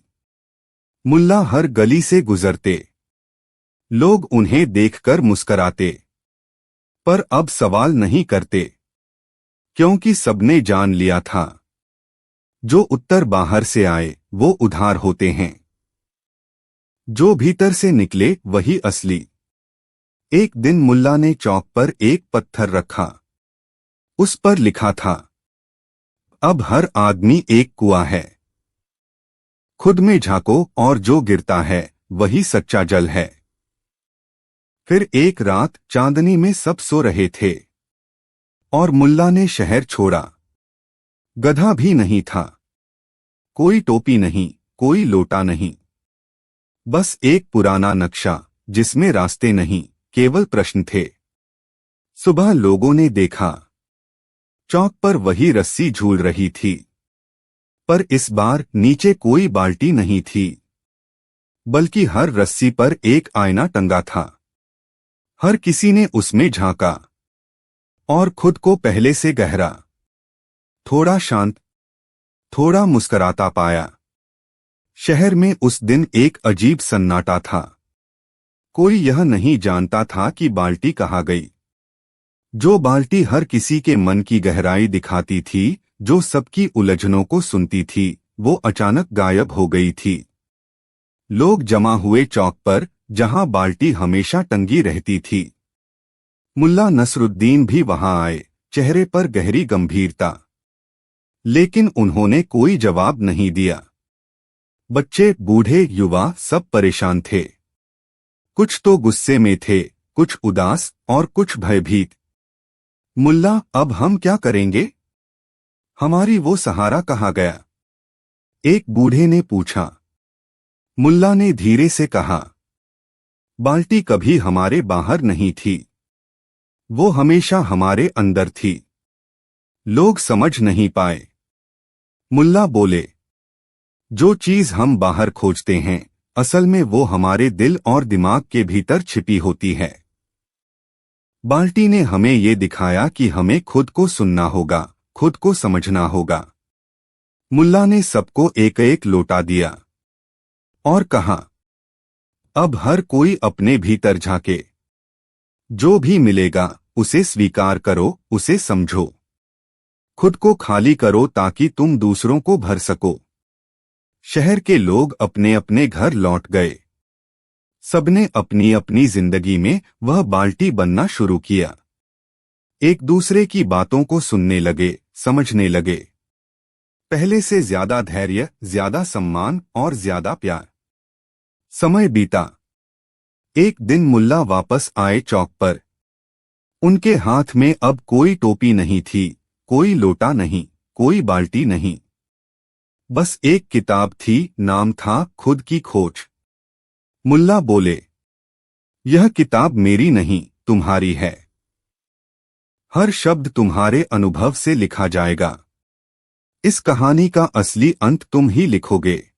मुल्ला हर गली से गुजरते, लोग उन्हें देखकर मुस्कराते, पर अब सवाल नहीं करते, क्योंकि सबने जान लिया था, जो उत्तर बाहर से आए वो उधार होते हैं, जो भीतर से निकले वही असली। एक दिन मुल्ला ने चौक पर एक पत्थर रखा। उस पर लिखा था, अब हर आदमी एक कुआं है, खुद में झांको और जो गिरता है वही सच्चा जल है। फिर एक रात चांदनी में सब सो रहे थे, और मुल्ला ने शहर छोड़ा। गधा भी नहीं था, कोई टोपी नहीं, कोई लोटा नहीं, बस एक पुराना नक्शा जिसमें रास्ते नहीं, केवल प्रश्न थे। सुबह लोगों ने देखा, चौक पर वही रस्सी झूल रही थी, पर इस बार नीचे कोई बाल्टी नहीं थी, बल्कि हर रस्सी पर एक आईना टंगा था। हर किसी ने उसमें झांका, और खुद को पहले से गहरा, थोड़ा शांत, थोड़ा मुस्कुराता पाया। शहर में उस दिन एक अजीब सन्नाटा था। कोई यह नहीं जानता था कि बाल्टी कहाँ गई। जो बाल्टी हर किसी के मन की गहराई दिखाती थी, जो सबकी उलझनों को सुनती थी, वो अचानक गायब हो गई थी। लोग जमा हुए चौक पर, जहां बाल्टी हमेशा टंगी रहती थी। मुल्ला नसरुद्दीन भी वहां आए, चेहरे पर गहरी गंभीरता। लेकिन उन्होंने कोई जवाब नहीं दिया। बच्चे, बूढ़े, युवा सब परेशान थे। कुछ तो गुस्से में थे, कुछ उदास और कुछ भयभीत। मुल्ला, अब हम क्या करेंगे? हमारी वो सहारा कहाँ गया? एक बूढ़े ने पूछा। मुल्ला ने धीरे से कहा, बाल्टी कभी हमारे बाहर नहीं थी, वो हमेशा हमारे अंदर थी। लोग समझ नहीं पाए। मुल्ला बोले, जो चीज हम बाहर खोजते हैं, असल में वो हमारे दिल और दिमाग के भीतर छिपी होती है। बाल्टी ने हमें ये दिखाया कि हमें खुद को सुनना होगा, खुद को समझना होगा। मुल्ला ने सबको एक एक लोटा दिया और कहा, अब हर कोई अपने भीतर झांके। जो भी मिलेगा उसे स्वीकार करो, उसे समझो। खुद को खाली करो ताकि तुम दूसरों को भर सको। शहर के लोग अपने अपने घर लौट गए। सबने अपनी अपनी जिंदगी में वह बाल्टी बनना शुरू किया। एक दूसरे की बातों को सुनने लगे, समझने लगे। पहले से ज्यादा धैर्य, ज्यादा सम्मान और ज्यादा प्यार। समय बीता। एक दिन मुल्ला वापस आए चौक पर। उनके हाथ में अब कोई टोपी नहीं थी, कोई लोटा नहीं, कोई बाल्टी नहीं। बस एक किताब थी, नाम था खुद की खोज। मुल्ला बोले, यह किताब मेरी नहीं, तुम्हारी है। हर शब्द तुम्हारे अनुभव से लिखा जाएगा। इस कहानी का असली अंत तुम ही लिखोगे।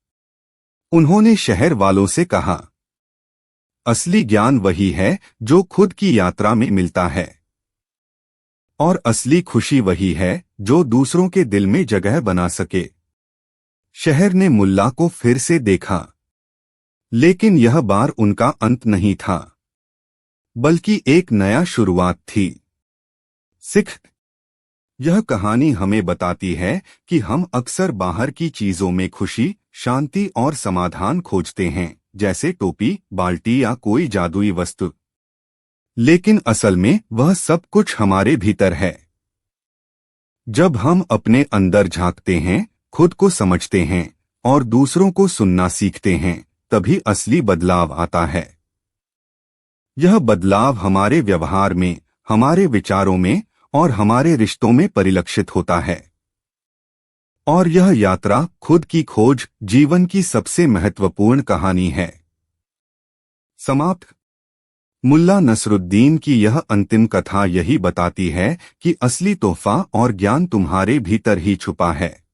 उन्होंने शहर वालों से कहा, असली ज्ञान वही है जो खुद की यात्रा में मिलता है, और असली खुशी वही है जो दूसरों के दिल में जगह बना सके। शहर ने मुल्ला को फिर से देखा, लेकिन यह बार उनका अंत नहीं था, बल्कि एक नया शुरुआत थी। सिख, यह कहानी हमें बताती है कि हम अक्सर बाहर की चीजों में खुशी, शांति और समाधान खोजते हैं, जैसे टोपी, बाल्टी या कोई जादुई वस्तु। लेकिन असल में वह सब कुछ हमारे भीतर है। जब हम अपने अंदर झांकते हैं, खुद को समझते हैं और दूसरों को सुनना सीखते हैं, तभी असली बदलाव आता है। यह बदलाव हमारे व्यवहार में, हमारे विचारों में और हमारे रिश्तों में परिलक्षित होता है। और यह यात्रा, खुद की खोज, जीवन की सबसे महत्वपूर्ण कहानी है। समाप्त। मुल्ला नसरुद्दीन की यह अंतिम कथा यही बताती है कि असली तोहफा और ज्ञान तुम्हारे भीतर ही छुपा है।